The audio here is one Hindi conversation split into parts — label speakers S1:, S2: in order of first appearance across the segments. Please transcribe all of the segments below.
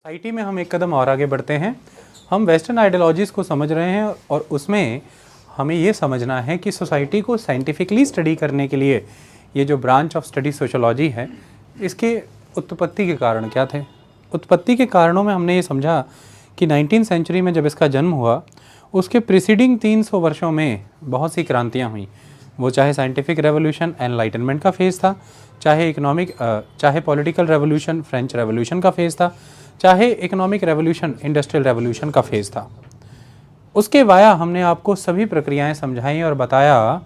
S1: सोसाइटी में हम एक कदम और आगे बढ़ते हैं। हम वेस्टर्न आइडियोलॉजीज़ को समझ रहे हैं और उसमें हमें ये समझना है कि सोसाइटी को साइंटिफिकली स्टडी करने के लिए ये जो ब्रांच ऑफ स्टडी सोशोलॉजी है, इसके उत्पत्ति के कारण क्या थे। उत्पत्ति के कारणों में हमने ये समझा कि 19वीं सेंचुरी में जब इसका जन्म हुआ, उसके प्रीसीडिंग 300 वर्षों में बहुत सी क्रांतियाँ हुई। वो चाहे साइंटिफिक रेवोल्यूशन एनलाइटनमेंट का फेज़ था, चाहे पॉलिटिकल रेवोल्यूशन फ्रेंच रेवोल्यूशन का फेज़ था, चाहे इकोनॉमिक रेवोल्यूशन इंडस्ट्रियल रेवोल्यूशन का फेज़ था। उसके वाया हमने आपको सभी प्रक्रियाएं समझाई और बताया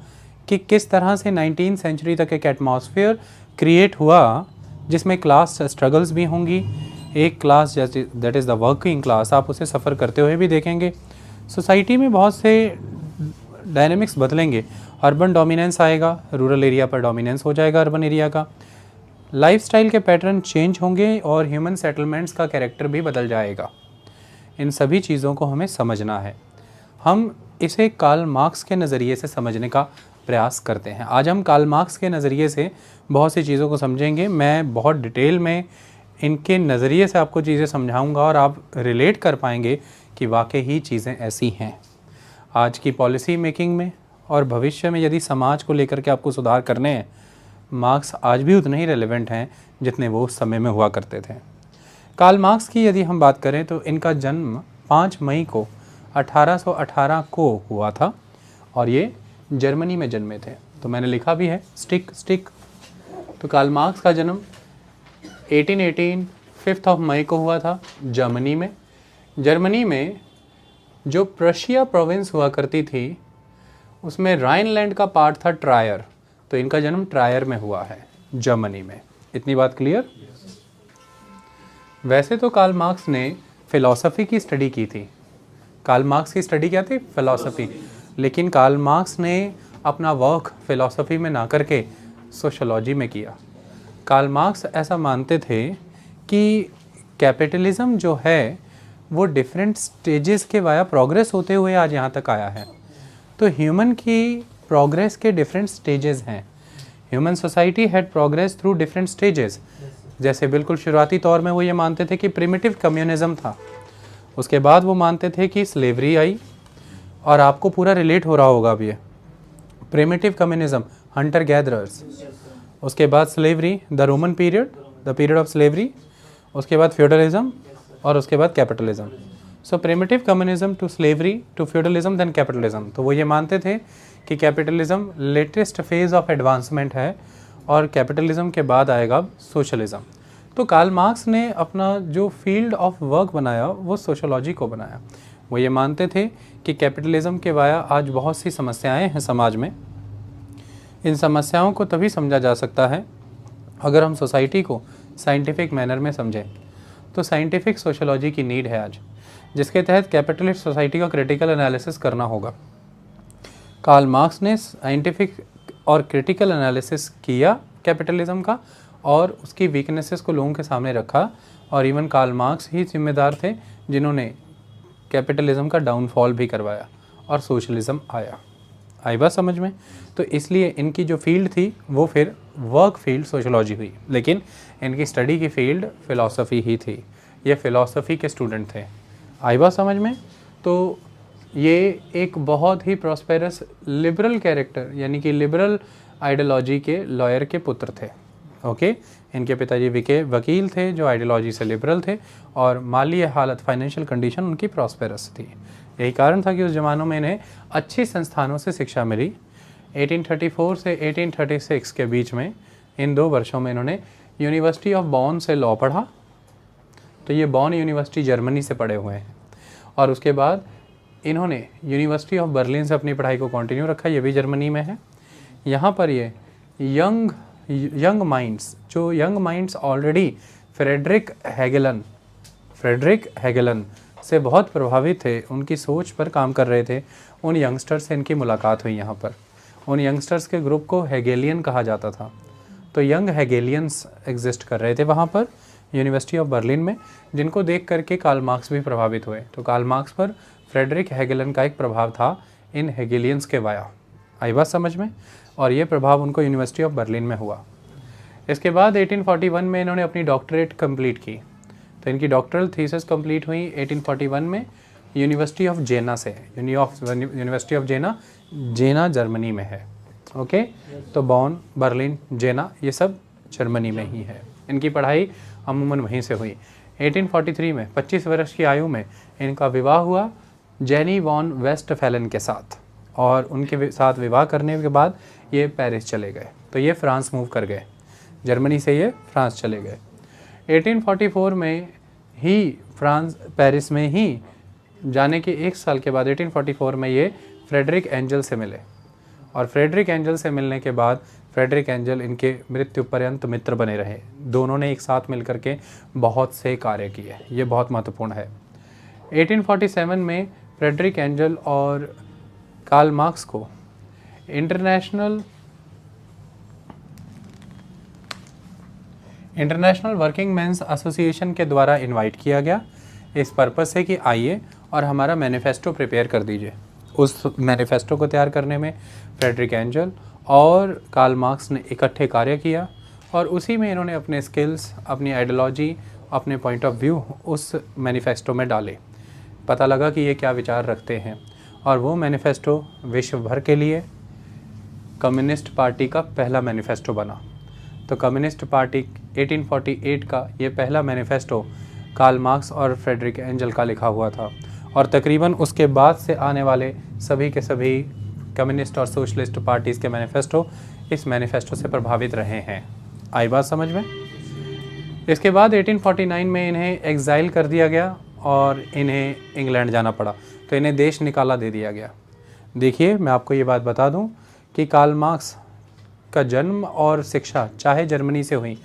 S1: कि किस तरह से 19वीं सेंचुरी तक एक एटमॉस्फेयर क्रिएट हुआ जिसमें क्लास स्ट्रगल्स भी होंगी। एक क्लास जैसे that is the working class, आप उसे सफ़र करते हुए भी देखेंगे। सोसाइटी में बहुत से डायनेमिक्स बदलेंगे। अर्बन डोमिनेंस आएगा, रूरल एरिया पर डोमिनेंस हो जाएगा अर्बन एरिया का। लाइफस्टाइल के पैटर्न चेंज होंगे और ह्यूमन सेटलमेंट्स का कैरेक्टर भी बदल जाएगा। इन सभी चीज़ों को हमें समझना है। हम इसे कार्ल मार्क्स के नज़रिए से समझने का प्रयास करते हैं। आज हम कार्ल मार्क्स के नज़रिए से बहुत सी चीज़ों को समझेंगे। मैं बहुत डिटेल में इनके नज़रिए से आपको चीज़ें समझाऊंगा और आप रिलेट कर पाएंगे कि वाकई ही चीज़ें ऐसी हैं। आज की पॉलिसी मेकिंग में और भविष्य में यदि समाज को लेकर के आपको सुधार करने हैं, मार्क्स आज भी उतने ही रेलेवेंट हैं जितने वो उस समय में हुआ करते थे। कार्ल मार्क्स की यदि हम बात करें तो इनका जन्म 5 मई को 1818 को हुआ था और ये जर्मनी में जन्मे थे। तो मैंने लिखा भी है स्टिक। तो कार्ल मार्क्स का जन्म 1818 5 मई को हुआ था जर्मनी में। जर्मनी में जो प्रशिया प्रोविंस हुआ करती थी उसमें राइनलैंड का पार्ट था ट्रायर। तो इनका जन्म ट्रायर में हुआ है जर्मनी में। इतनी बात क्लियर? वैसे तो कार्ल मार्क्स ने फ़िलॉसफ़ी की स्टडी की थी। कार्ल मार्क्स की स्टडी क्या थी? फ़िलॉसफ़ी। लेकिन कार्ल मार्क्स ने अपना वर्क फ़िलॉसफ़ी में ना करके सोशोलॉजी में किया। कार्ल मार्क्स ऐसा मानते थे कि कैपिटलिज़म जो है वो डिफरेंट स्टेजेस के वाया प्रोग्रेस होते हुए आज यहाँ तक आया है। तो ह्यूमन की प्रोग्रेस के डिफरेंट स्टेजेस हैं। Human society had progress through different stages. जैसे बिल्कुल शुरुआती तौर में वो ये मानते थे कि प्रिमिटिव कम्युनिज्म था। उसके बाद वो मानते थे कि स्लेवरी आई, और आपको पूरा रिलेट हो रहा होगा अब ये प्रिमिटिव कम्युनिज्म, हंटर गैदरर्स। उसके बाद slavery, the Roman period, the period of slavery. उसके बाद फ्यूडलिज्म और उसके बाद capitalism. So primitive communism to slavery to feudalism then capitalism. तो वो ये मानते थे कि capitalism latest phase of advancement है और कैपिटलिज्म के बाद आएगा सोशलिज्म। तो कार्ल मार्क्स ने अपना जो फील्ड ऑफ वर्क बनाया वो सोशोलॉजी को बनाया। वो ये मानते थे कि कैपिटलिज्म के वाया आज बहुत सी समस्याएं हैं समाज में। इन समस्याओं को तभी समझा जा सकता है अगर हम सोसाइटी को साइंटिफिक मैनर में समझें। तो साइंटिफिक सोशोलॉजी की नीड है आज, जिसके तहत कैपिटलिस्ट सोसाइटी का क्रिटिकल एनालिसिस करना होगा। कार्ल मार्क्स ने साइंटिफिक और क्रिटिकल एनालिसिस किया कैपिटलिज्म का और उसकी वीकनेसेस को लोगों के सामने रखा, और इवन कार्ल मार्क्स ही जिम्मेदार थे जिन्होंने कैपिटलिज्म का डाउनफॉल भी करवाया और सोशलिज्म आया। आई बात समझ में? तो इसलिए इनकी जो फील्ड थी वो फिर वर्क फील्ड सोशोलॉजी हुई, लेकिन इनकी स्टडी की फील्ड फ़िलॉसफ़ी ही थी। ये फ़िलॉसफ़ी के स्टूडेंट थे। आई बात समझ में? तो ये एक बहुत ही प्रॉस्पेरस लिबरल कैरेक्टर यानी कि लिबरल आइडियोलॉजी के लॉयर के पुत्र थे। ओके, इनके पिताजी वकील थे जो आइडियोलॉजी से लिबरल थे और माली हालत, फाइनेंशियल कंडीशन उनकी प्रॉस्पेरस थी। यही कारण था कि उस ज़मानों में इन्हें अच्छी संस्थानों से शिक्षा मिली। 1834 से 1836 के बीच में इन 2 वर्षों में इन्होंने यूनिवर्सिटी ऑफ बॉन से लॉ पढ़ा। तो ये बॉन यूनिवर्सिटी जर्मनी से पढ़े हुए हैं, और उसके बाद इन्होंने यूनिवर्सिटी ऑफ बर्लिन से अपनी पढ़ाई को कंटिन्यू रखा, ये भी जर्मनी में है। यहाँ पर ये यंग माइंड्स ऑलरेडी फ्रेडरिक हेगेलन से बहुत प्रभावित थे, उनकी सोच पर काम कर रहे थे। उन यंगस्टर्स से इनकी मुलाकात हुई यहाँ पर। उन यंगस्टर्स के ग्रुप को हेगेलियन कहा जाता था। तो यंग हेगेलियंस एग्जिस्ट कर रहे थे वहाँ पर यूनिवर्सिटी ऑफ बर्लिन में, जिनको देख करके कार्ल मार्क्स भी प्रभावित हुए। तो कार्ल मार्क्स पर फ्रेडरिक हेगेलन का एक प्रभाव था इन हेगेलियंस के वाया। आई बात समझ में? और ये प्रभाव उनको यूनिवर्सिटी ऑफ बर्लिन में हुआ। इसके बाद 1841 में इन्होंने अपनी डॉक्टरेट कंप्लीट की। तो इनकी डॉक्टरल थीसिस कंप्लीट हुई 1841 में यूनिवर्सिटी ऑफ जेना से। University of Jena, Jena Germany में है। ओके, तो बॉन, बर्लिन, जेना ये सब जर्मनी में ही है। इनकी पढ़ाई अमूमन वहीं से हुई। 1843 में 25 वर्ष की आयु में इनका विवाह हुआ जेनी वॉन वेस्टफैलन के साथ, और उनके साथ विवाह करने के बाद ये पेरिस चले गए। तो ये फ्रांस मूव कर गए, जर्मनी से ये फ्रांस चले गए। 1844 में ही फ्रांस, पेरिस में ही जाने के 1 साल के बाद 1844 में ये फ्रेडरिक एंजल से मिले, और फ्रेडरिक एंजल से मिलने के बाद फ्रेडरिक एंजल इनके मृत्यु पर्यंत मित्र बने रहे। दोनों ने एक साथ मिलकर के बहुत से कार्य किए, ये बहुत महत्वपूर्ण है। 1847 में फ्रेडरिक एंजल और कार्ल मार्क्स को इंटरनेशनल वर्किंग मेंस एसोसिएशन के द्वारा इनवाइट किया गया, इस पर्पस से कि आइए और हमारा मैनिफेस्टो प्रिपेयर कर दीजिए। उस मैनिफेस्टो को तैयार करने में फ्रेडरिक एंजल और कार्ल मार्क्स ने इकट्ठे कार्य किया, और उसी में इन्होंने अपने स्किल्स, अपनी आइडियोलॉजी, अपने पॉइंट ऑफ व्यू उस मैनिफेस्टो में डाले। पता लगा कि ये क्या विचार रखते हैं, और वो मैनिफेस्टो विश्व भर के लिए कम्युनिस्ट पार्टी का पहला मैनिफेस्टो बना। तो कम्युनिस्ट पार्टी 1848 का ये पहला मैनिफेस्टो कार्ल मार्क्स और फ्रेडरिक एंजल का लिखा हुआ था, और तकरीबन उसके बाद से आने वाले सभी के सभी कम्युनिस्ट और सोशलिस्ट पार्टीज़ के मैनिफेस्टो इस मैनिफेस्टो से प्रभावित रहे हैं। आई बात समझ में? इसके बाद 1849 में इन्हें एग्जाइल कर दिया गया और इन्हें इंग्लैंड जाना पड़ा, तो इन्हें देश निकाला दे दिया गया। देखिए, मैं आपको ये बात बता दूं कि कार्ल मार्क्स का जन्म और शिक्षा चाहे जर्मनी से हुई,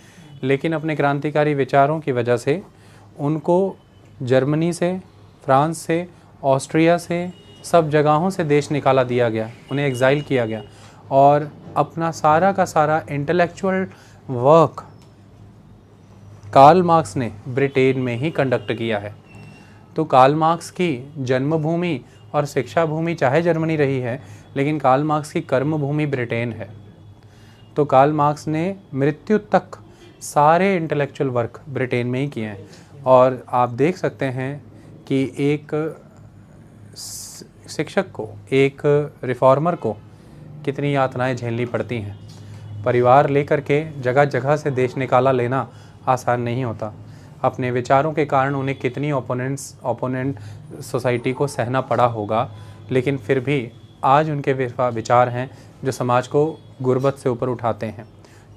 S1: लेकिन अपने क्रांतिकारी विचारों की वजह से उनको जर्मनी से, फ्रांस से, ऑस्ट्रिया से, सब जगहों से देश निकाला दिया गया, उन्हें एग्जाइल किया गया, और अपना सारा का सारा इंटेलेक्चुअल वर्क कार्ल मार्क्स ने ब्रिटेन में ही कंडक्ट किया है। तो कार्ल मार्क्स की जन्मभूमि और शिक्षा भूमि चाहे जर्मनी रही है, लेकिन कार्ल मार्क्स की कर्मभूमि ब्रिटेन है। तो कार्ल मार्क्स ने मृत्यु तक सारे इंटेलेक्चुअल वर्क ब्रिटेन में ही किए हैं, और आप देख सकते हैं कि एक शिक्षक को, एक रिफॉर्मर को कितनी यातनाएं झेलनी पड़ती हैं। परिवार लेकर के जगह जगह से देश निकाला लेना आसान नहीं होता। अपने विचारों के कारण उन्हें कितनी ओपोनेंट सोसाइटी को सहना पड़ा होगा, लेकिन फिर भी आज उनके विचार हैं जो समाज को गुर्बत से ऊपर उठाते हैं,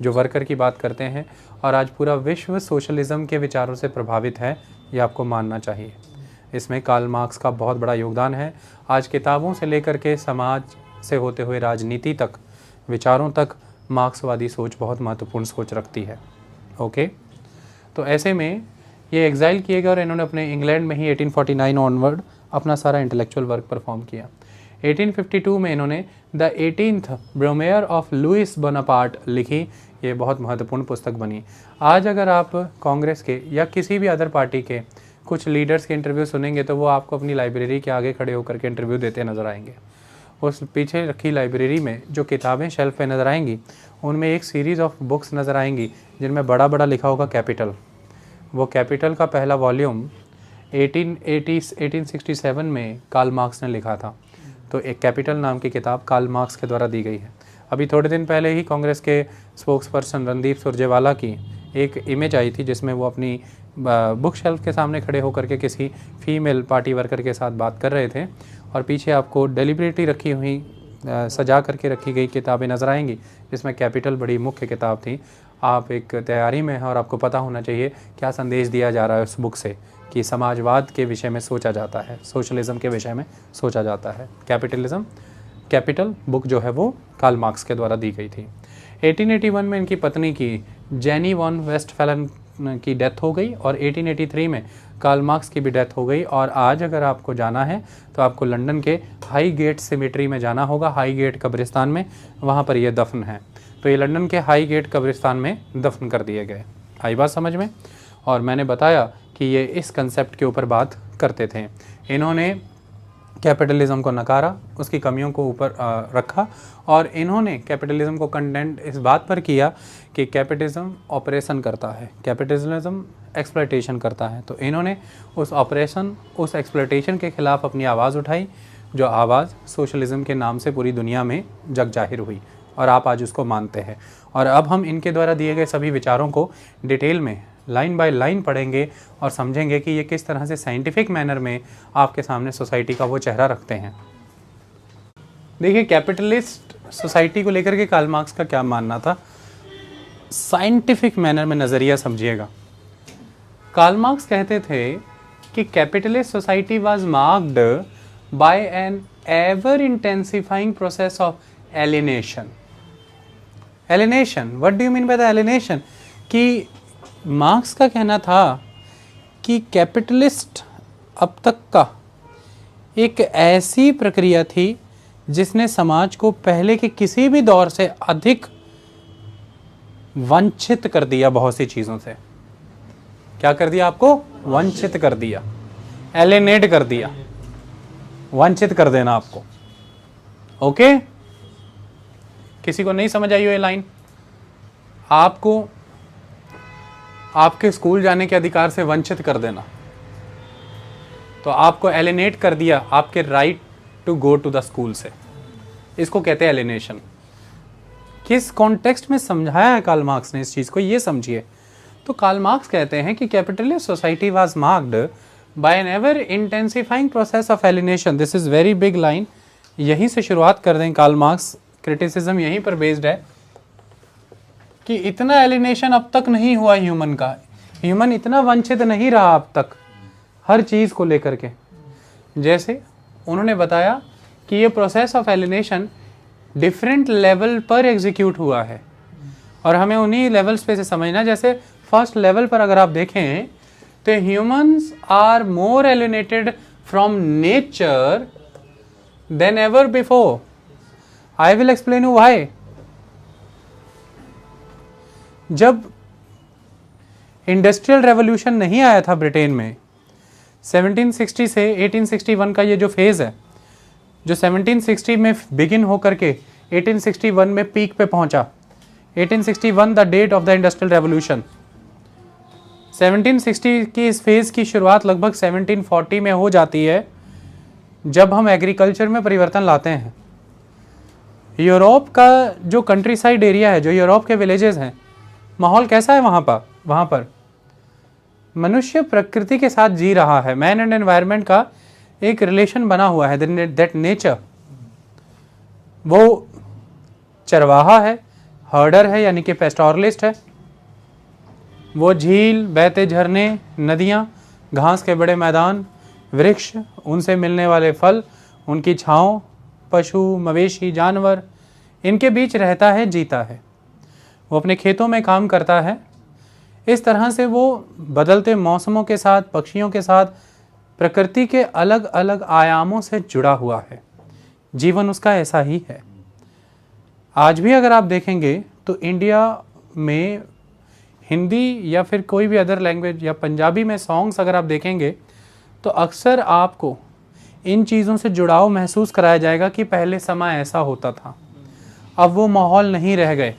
S1: जो वर्कर की बात करते हैं, और आज पूरा विश्व सोशलिज्म के विचारों से प्रभावित है, ये आपको मानना चाहिए। इसमें कार्ल मार्क्स का बहुत बड़ा योगदान है। आज किताबों से लेकर के समाज से होते हुए राजनीति तक, विचारों तक मार्क्सवादी सोच बहुत महत्वपूर्ण सोच रखती है। ओके, तो ऐसे में ये एग्जाइल किए गए और इन्होंने अपने इंग्लैंड में ही 1849 ऑनवर्ड अपना सारा इंटेलेक्चुअल वर्क परफॉर्म किया। 1852 में इन्होंने the 18th Brumaire of Louis Bonaparte लिखी, ये बहुत महत्वपूर्ण पुस्तक बनी। आज अगर आप कांग्रेस के या किसी भी अदर पार्टी के कुछ लीडर्स के इंटरव्यू सुनेंगे तो वो आपको अपनी लाइब्रेरी के आगे खड़े होकर के इंटरव्यू देते नज़र आएंगे। उस पीछे रखी लाइब्रेरी में जो किताबें शेल्फ पे नज़र आएंगी, उनमें एक सीरीज़ ऑफ बुक्स नज़र आएंगी जिनमें बड़ा बड़ा लिखा होगा कैपिटल। वो कैपिटल का पहला वॉल्यूम 1867 में कार्ल मार्क्स ने लिखा था। तो एक कैपिटल नाम की किताब कार्ल मार्क्स के द्वारा दी गई है। अभी थोड़े दिन पहले ही कांग्रेस के स्पोक्स पर्सन रणदीप सुरजेवाला की एक इमेज आई थी जिसमें वो अपनी बुक शेल्फ के सामने खड़े होकर के किसी फीमेल पार्टी वर्कर के साथ बात कर रहे थे, और पीछे आपको डेलिबरेटली रखी हुई सजा करके रखी गई किताबें नज़र आएंगी, जिसमें कैपिटल बड़ी मुख्य किताब थी। आप एक तैयारी में हैं और आपको पता होना चाहिए क्या संदेश दिया जा रहा है उस बुक से, कि समाजवाद के विषय में सोचा जाता है, सोशलिज्म के विषय में सोचा जाता है। कैपिटल बुक जो है वो कार्ल मार्क्स के द्वारा दी गई थी। 1881 में इनकी पत्नी की जेनी वॉन वेस्टफैलन की डेथ हो गई, और 1883 में कार्ल मार्क्स की भी डेथ हो गई। और आज अगर आपको जाना है तो आपको लंदन के हाई गेट सिमेट्री में जाना होगा, हाई गेट कब्रिस्तान में, वहाँ पर ये दफन है। तो ये लंदन के हाई गेट कब्रिस्तान में दफन कर दिए गए। आई बात समझ में? और मैंने बताया कि ये इस कंसेप्ट के ऊपर बात करते थे। इन्होंने कैपिटलिज्म को नकारा, उसकी कमियों को ऊपर रखा, और इन्होंने कैपिटलिज्म को कंडेंट इस बात पर किया कि कैपिटलिज्म ऑपरेशन करता है, कैपिटलिज्म एक्सप्लॉयटेशन करता है। तो इन्होंने उस ऑपरेशन, उस एक्सप्लॉयटेशन के खिलाफ अपनी आवाज़ उठाई, जो आवाज़ सोशलिज्म के नाम से पूरी दुनिया में जग जाहिर हुई, और आप आज उसको मानते हैं। और अब हम इनके द्वारा दिए गए सभी विचारों को डिटेल में लाइन बाय लाइन पढ़ेंगे और समझेंगे कि ये किस तरह से साइंटिफिक मैनर में आपके सामने सोसाइटी का वो चेहरा रखते हैं। देखिए, कैपिटलिस्ट सोसाइटी को लेकर के कार्ल मार्क्स का क्या मानना था, साइंटिफिक मैनर में नज़रिया समझिएगा। कार्ल मार्क्स कहते थे कि capitalist society was marked by an ever intensifying process of alienation. Alienation, what do you mean by the alienation? कि मार्क्स का कहना था कि कैपिटलिस्ट अब तक का एक ऐसी प्रक्रिया थी जिसने समाज को पहले के किसी भी दौर से अधिक वंचित कर दिया बहुत सी चीज़ों से। क्या कर दिया? आपको वंचित कर दिया, एलिनेट कर दिया, वंचित कर देना आपको। ओके, किसी को नहीं समझ आई हो ये लाइन? आपको आपके स्कूल जाने के अधिकार से वंचित कर देना, तो आपको एलिनेट कर दिया आपके right to go to the school से। इसको कहते हैं एलिनेशन। किस कॉन्टेक्स्ट में समझाया है कार्ल मार्क्स ने इस चीज़ को, ये समझिए। तो कार्ल मार्क्स कहते हैं कि capitalist society was marked by an ever intensifying process of alienation. This is very big line, यहीं से शुरुआत कर दें। कार्ल मार्क्स क्रिटिसिज्म यहीं पर बेस्ड है कि इतना एलिनेशन अब तक नहीं हुआ ह्यूमन का, ह्यूमन इतना वंचित नहीं रहा अब तक हर चीज़ को लेकर के। जैसे उन्होंने बताया कि ये process of alienation different level पर एग्जीक्यूट हुआ है, और हमें उन्हीं लेवल्स पे से समझना। जैसे फर्स्ट लेवल पर अगर आप देखें तो humans are more alienated from nature than ever before. I will explain you why. जब इंडस्ट्रियल रेवोल्यूशन नहीं आया था ब्रिटेन में 1760 से 1861 का ये जो फेज़ है, जो 1760 में बिगिन होकर के 1861 में पीक पे पहुंचा। 1861 the date of the industrial revolution. 1760 की इस फेज़ की शुरुआत लगभग 1740 में हो जाती है, जब हम एग्रीकल्चर में परिवर्तन लाते हैं। यूरोप का जो कंट्री साइड एरिया है, जो यूरोप के विलेजेस हैं, माहौल कैसा है वहाँ पर मनुष्य प्रकृति के साथ जी रहा है। मैन एंड एनवायरनमेंट का एक रिलेशन बना हुआ है, दैट नेचर। वो चरवाहा है, हर्डर है यानी कि पेस्टोरलिस्ट है। वो झील, बहते झरने, नदियाँ, घास के बड़े मैदान, वृक्ष, उनसे मिलने वाले फल, उनकी छाँव, पशु, मवेशी, जानवर, इनके बीच रहता है, जीता है। वो अपने खेतों में काम करता है। इस तरह से वो बदलते मौसमों के साथ, पक्षियों के साथ, प्रकृति के अलग अलग आयामों से जुड़ा हुआ है। जीवन उसका ऐसा ही है। आज भी अगर आप देखेंगे तो इंडिया में हिंदी या फिर कोई भी अदर लैंग्वेज या पंजाबी में सॉन्ग्स अगर आप देखेंगे तो अक्सर आपको इन चीज़ों से जुड़ाव महसूस कराया जाएगा कि पहले समय ऐसा होता था। अब वो माहौल नहीं रह गए,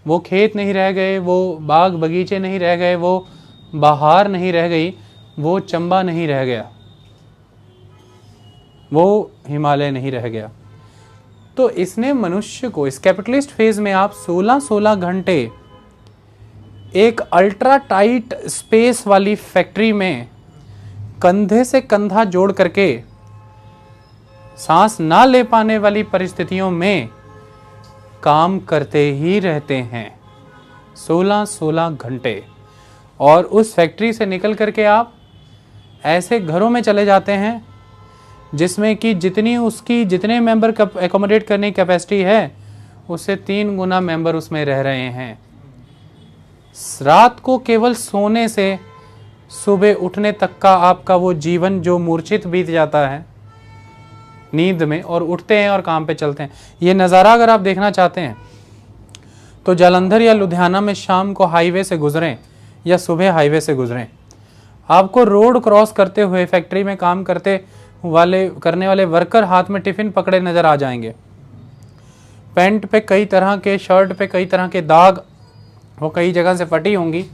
S1: वो खेत नहीं रह गए, वो बाग बगीचे नहीं रह गए, वो बहार नहीं रह गई, वो चंबा नहीं रह गया, वो हिमालय नहीं रह गया। तो इसने मनुष्य को, इस कैपिटलिस्ट फेज में आप 16-16 घंटे एक अल्ट्रा टाइट स्पेस वाली फैक्ट्री में कंधे से कंधा जोड़ करके सांस ना ले पाने वाली परिस्थितियों में काम करते ही रहते हैं 16-16 घंटे। और उस फैक्ट्री से निकल करके आप ऐसे घरों में चले जाते हैं जिसमें कि जितने मेंबर एकोमोडेट करने की कैपेसिटी है उससे 3 गुना मेंबर उसमें रह रहे हैं। रात को केवल सोने से सुबह उठने तक का आपका वो जीवन जो मूर्छित बीत जाता है नींद में, और उठते हैं और काम पे चलते हैं। ये नज़ारा अगर आप देखना चाहते हैं तो जालंधर या लुधियाना में शाम को हाईवे से गुजरें या सुबह हाईवे से गुजरें, आपको रोड क्रॉस करते हुए फैक्ट्री में काम करने वाले वर्कर हाथ में टिफिन पकड़े नजर आ जाएंगे। पैंट पे कई तरह के, शर्ट पे कई तरह के दाग, वो कई जगह से फटी होंगी,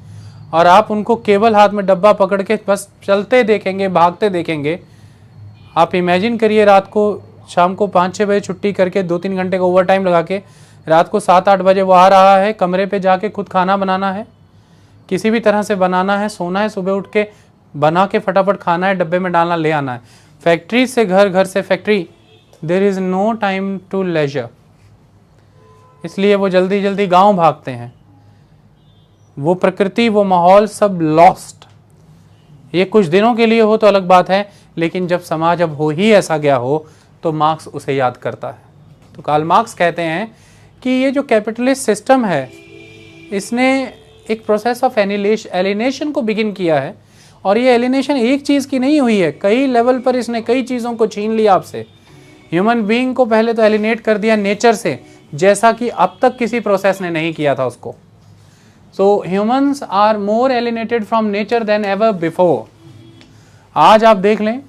S1: और आप उनको केवल हाथ में डब्बा पकड़ के बस चलते देखेंगे, भागते देखेंगे। आप इमेजिन करिए, रात को शाम को 5-6 बजे छुट्टी करके 2-3 घंटे का ओवर टाइम लगा के रात को 7-8 बजे वो आ रहा है, कमरे पे जाके खुद खाना बनाना है, किसी भी तरह से बनाना है, सोना है, सुबह उठ के बना के फटाफट खाना है, डब्बे में डालना, ले आना है। फैक्ट्री से घर, घर से factory, there is no time to leisure, इसलिए वो जल्दी जल्दी गांव भागते हैं। वो प्रकृति, वो माहौल सब लॉस्ट। ये कुछ दिनों के लिए हो तो अलग बात है, लेकिन जब समाज अब हो ही ऐसा गया हो तो मार्क्स उसे याद करता है। तो कार्ल मार्क्स कहते हैं कि ये जो कैपिटलिस्ट सिस्टम है, इसने एक प्रोसेस ऑफ एलिनेशन को बिगिन किया है, और ये एलिनेशन एक चीज़ की नहीं हुई है, कई लेवल पर इसने कई चीज़ों को छीन लिया आपसे। ह्यूमन बीइंग को पहले तो एलिनेट कर दिया नेचर से, जैसा कि अब तक किसी प्रोसेस ने नहीं किया था उसको। So humans are more alienated from nature than ever before. आज आप देख लें,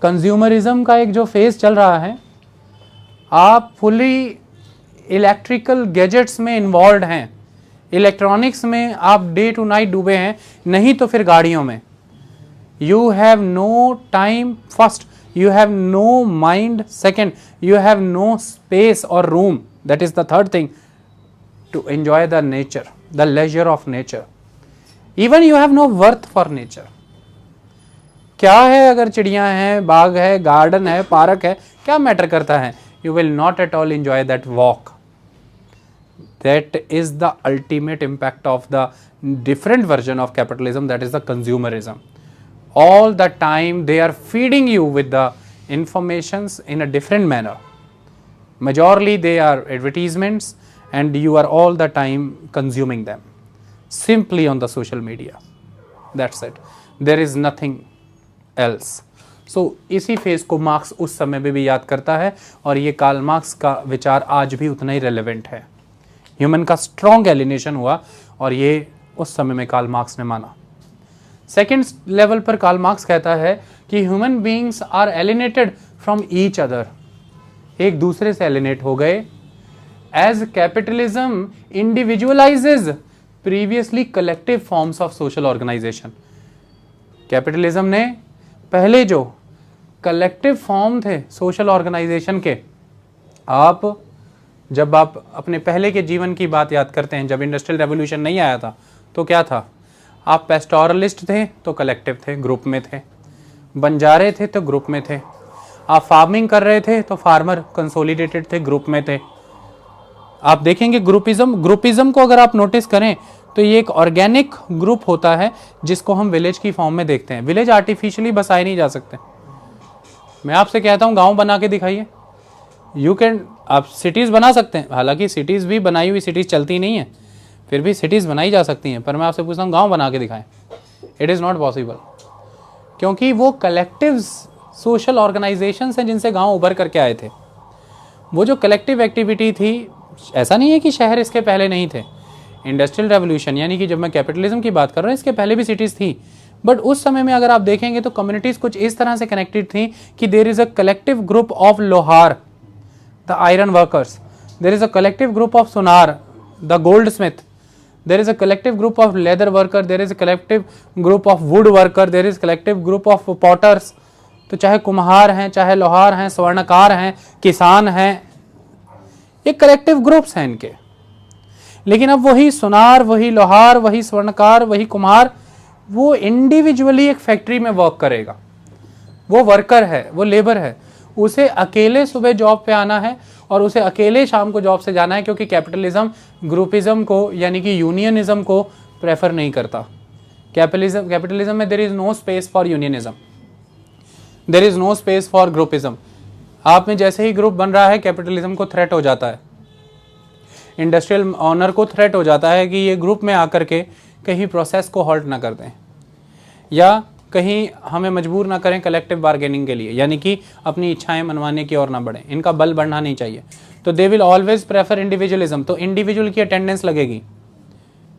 S1: कंज्यूमरिज्म का एक जो फेज चल रहा है, आप फुली इलेक्ट्रिकल गैजेट्स में इन्वॉल्व हैं, इलेक्ट्रॉनिक्स में आप डे टू नाइट डूबे हैं, नहीं तो फिर गाड़ियों में। You have no time first, you have no mind second, you have no space or room, that is the third thing, to enjoy the nature, the leisure of nature. Even you have no worth for nature. क्या है अगर चिड़ियाँ हैं, बाग है, गार्डन है, पार्क है, क्या मैटर करता है? You will not at all enjoy that walk. That is the ultimate impact of the different version of capitalism, that is the consumerism. All the time they are feeding you with the informations in a different manner. Majorly they are advertisements, and you are all the time consuming them simply on the social media. That's it. There is nothing else. So इसी फेज को मार्क्स उस समय में भी याद करता है, और ये कार्ल मार्क्स का विचार आज भी उतना ही रेलेवेंट है। ह्यूमन का स्ट्रॉन्ग एलिनेशन हुआ, और ये उस समय में कार्ल मार्क्स ने माना। सेकेंड लेवल पर कार्ल मार्क्स कहता है कि human beings are alienated from each other, एक दूसरे से एलिनेट हो गए। As capitalism individualises previously collective forms of social organisation. Capitalism ने पहले जो कलेक्टिव फॉर्म थे सोशल ऑर्गेनाइजेशन के, जब आप अपने पहले के जीवन की बात याद करते हैं, जब इंडस्ट्रियल रेवोल्यूशन नहीं आया था, तो क्या था? आप पेस्टोरलिस्ट थे तो कलेक्टिव थे, ग्रुप में थे। बंजारे थे तो ग्रुप में थे। आप फार्मिंग कर रहे थे तो फार्मर कंसोलिडेटेड थे, ग्रुप में थे। आप देखेंगे ग्रुपिज्म को अगर आप नोटिस करें तो ये एक ऑर्गेनिक ग्रुप होता है, जिसको हम विलेज की फॉर्म में देखते हैं। विलेज आर्टिफिशियली बसाए नहीं जा सकते। मैं आपसे कहता हूँ गांव बना के दिखाइए। आप सिटीज़ बना सकते हैं, हालांकि सिटीज़ भी बनाई हुई सिटीज़ चलती नहीं है, फिर भी सिटीज़ बनाई जा सकती हैं, पर मैं आपसे पूछता हूँ गांव बना के दिखाएं। इट इज़ नॉट पॉसिबल, क्योंकि वो कलेक्टिव सोशल ऑर्गेनाइजेशंस हैं जिनसे गांव उभर करके आए थे। वो जो कलेक्टिव एक्टिविटी थी, ऐसा नहीं है कि शहर इसके पहले नहीं थे। इंडस्ट्रियल रेवोल्यूशन, यानी कि जब मैं कैपिटलिज्म की बात कर रहा हूँ, इसके पहले भी सिटीज़ थी, बट उस समय में अगर आप देखेंगे तो कम्युनिटीज़ कुछ इस तरह से कनेक्टेड थी कि there is a collective group of लोहार, the iron workers, there is a collective group of सुनार, the goldsmith, there is a collective group of leather worker, there is a collective group of wood worker, there is collective group of potters. तो चाहे कुम्हार हैं, चाहे लोहार हैं, स्वर्णकार हैं, किसान हैं, ये कलेक्टिव ग्रुप्स हैं इनके। लेकिन अब वही सुनार, वही लोहार, वही स्वर्णकार, वही कुम्हार, वो इंडिविजुअली एक फैक्ट्री में वर्क करेगा। वो वर्कर है, वो लेबर है, उसे अकेले सुबह जॉब पे आना है और उसे अकेले शाम को जॉब से जाना है, क्योंकि कैपिटलिज्म ग्रुपिज्म को, यानी कि यूनियनिज्म को प्रेफर नहीं करता। कैपिटलिज्म में there is no space for unionism, there is no space for groupism. आप में जैसे ही ग्रुप बन रहा है, कैपिटलिज्म को थ्रेट हो जाता है, इंडस्ट्रियल ऑनर को थ्रेट हो जाता है कि ये ग्रुप में आकर के कहीं प्रोसेस को हॉल्ट ना कर दें, या कहीं हमें मजबूर ना करें कलेक्टिव बार्गेनिंग के लिए, यानी कि अपनी इच्छाएं मनवाने की ओर ना बढ़ें। इनका बल बढ़ना नहीं चाहिए, तो they will always prefer individualism. तो इंडिविजुअल की अटेंडेंस लगेगी,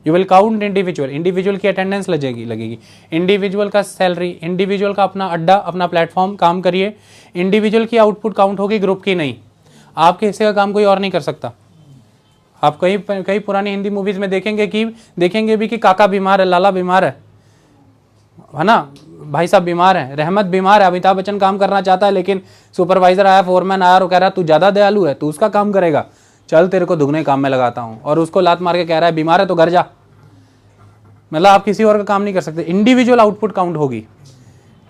S1: you will count individual, individual की अटेंडेंस लगेगी, इंडिविजुअल का सैलरी, इंडिविजुअल का अपना अड्डा, अपना प्लेटफॉर्म, काम करिए, इंडिविजुअल की आउटपुट काउंट होगी, ग्रुप की नहीं। आपके हिस्से का काम कोई और नहीं कर सकता। आप कई पुरानी हिंदी मूवीज में देखेंगे भी कि काका बीमार है, लाला बीमार है ना, भाई साहब बीमार है, रहमत बीमार है, अमिताभ बच्चन काम करना चाहता है लेकिन सुपरवाइजर आया, फोरमैन आया और कह रहा है तू ज़्यादा दयालु है, तू उसका काम करेगा, चल तेरे को दुगने काम में लगाता हूँ, और उसको लात मार के कह रहा है बीमार है तो घर जा। मतलब आप किसी और का काम नहीं कर सकते, इंडिविजुअल आउटपुट काउंट होगी।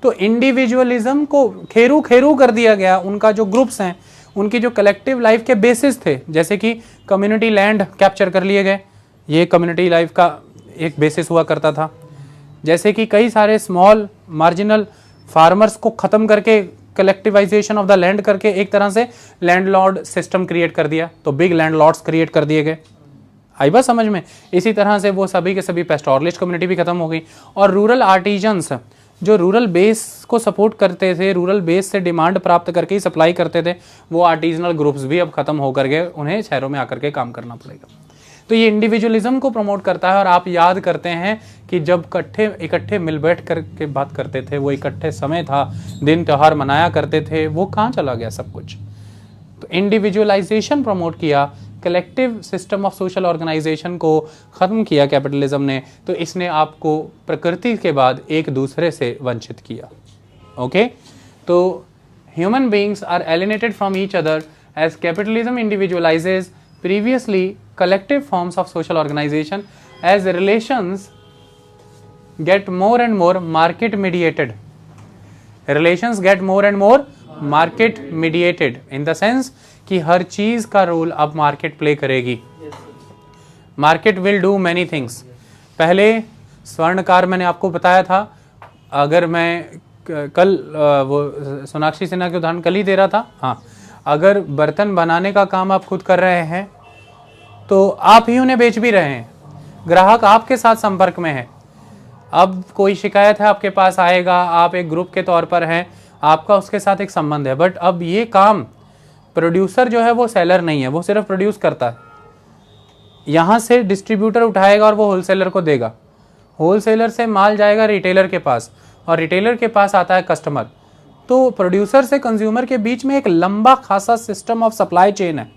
S1: तो इंडिविजुअलिज्म को खेरू खेरू कर दिया गया। उनका जो ग्रुप्स हैं, उनकी जो कलेक्टिव लाइफ के बेसिस थे, जैसे कि कम्युनिटी लैंड कैप्चर कर लिए गए, ये कम्युनिटी लाइफ का एक बेसिस हुआ करता था। जैसे कि कई सारे स्मॉल मार्जिनल फार्मर्स को ख़त्म करके कलेक्टिवाइजेशन ऑफ द लैंड करके एक तरह से लैंडलॉर्ड सिस्टम क्रिएट कर दिया, तो बिग लैंडलॉर्ड्स क्रिएट कर दिए गए। आई बात समझ में? इसी तरह से वो सभी के सभी पेस्टोरलिस्ट कम्युनिटी भी खत्म हो गई, और रूरल आर्टिजन्स जो रूरल बेस को सपोर्ट करते थे, रूरल बेस से डिमांड प्राप्त करके ही सप्लाई करते थे, वो आर्टिजनल ग्रुप्स भी अब खत्म होकर के उन्हें शहरों में आकर के काम करना पड़ेगा। तो ये इंडिविजुअलिज्म को प्रमोट करता है। और आप याद करते हैं कि जब इकट्ठे मिल बैठ कर के बात करते थे, वो इकट्ठे समय था, दिन त्यौहार मनाया करते थे, वो कहाँ चला गया सब कुछ? तो इंडिविजुअलाइजेशन प्रमोट किया, collective system of social organisation को ख़त्म किया कैपिटलिज्म ने। तो इसने आपको प्रकृति के बाद एक दूसरे से वंचित किया। ओके, तो human beings are alienated from each other as capitalism individualises previously collective forms of social organization as relations get more and more market mediated. Relations get more and more market mediated in the sense कि हर चीज का रोल अब मार्केट प्ले करेगी। Market will do many things. पहले स्वर्णकार मैंने आपको बताया था, अगर मैं कल वो सोनाक्षी सिन्हा के उदाहरण कल ही दे रहा था, हाँ, अगर बर्तन बनाने का काम आप खुद कर रहे हैं तो आप ही उन्हें बेच भी रहे हैं, ग्राहक आपके साथ संपर्क में है। अब कोई शिकायत है आपके पास आएगा, आप एक ग्रुप के तौर पर हैं, आपका उसके साथ एक संबंध है, बट अब ये काम प्रोड्यूसर जो है वो सेलर नहीं है, वो सिर्फ प्रोड्यूस करता है। यहाँ से डिस्ट्रीब्यूटर उठाएगा और वो होलसेलर को देगा, होलसेलर से माल जाएगा रिटेलर के पास, और रिटेलर के पास आता है कस्टमर। तो प्रोड्यूसर से कंज्यूमर के बीच में एक लंबा खासा सिस्टम ऑफ सप्लाई चेन है,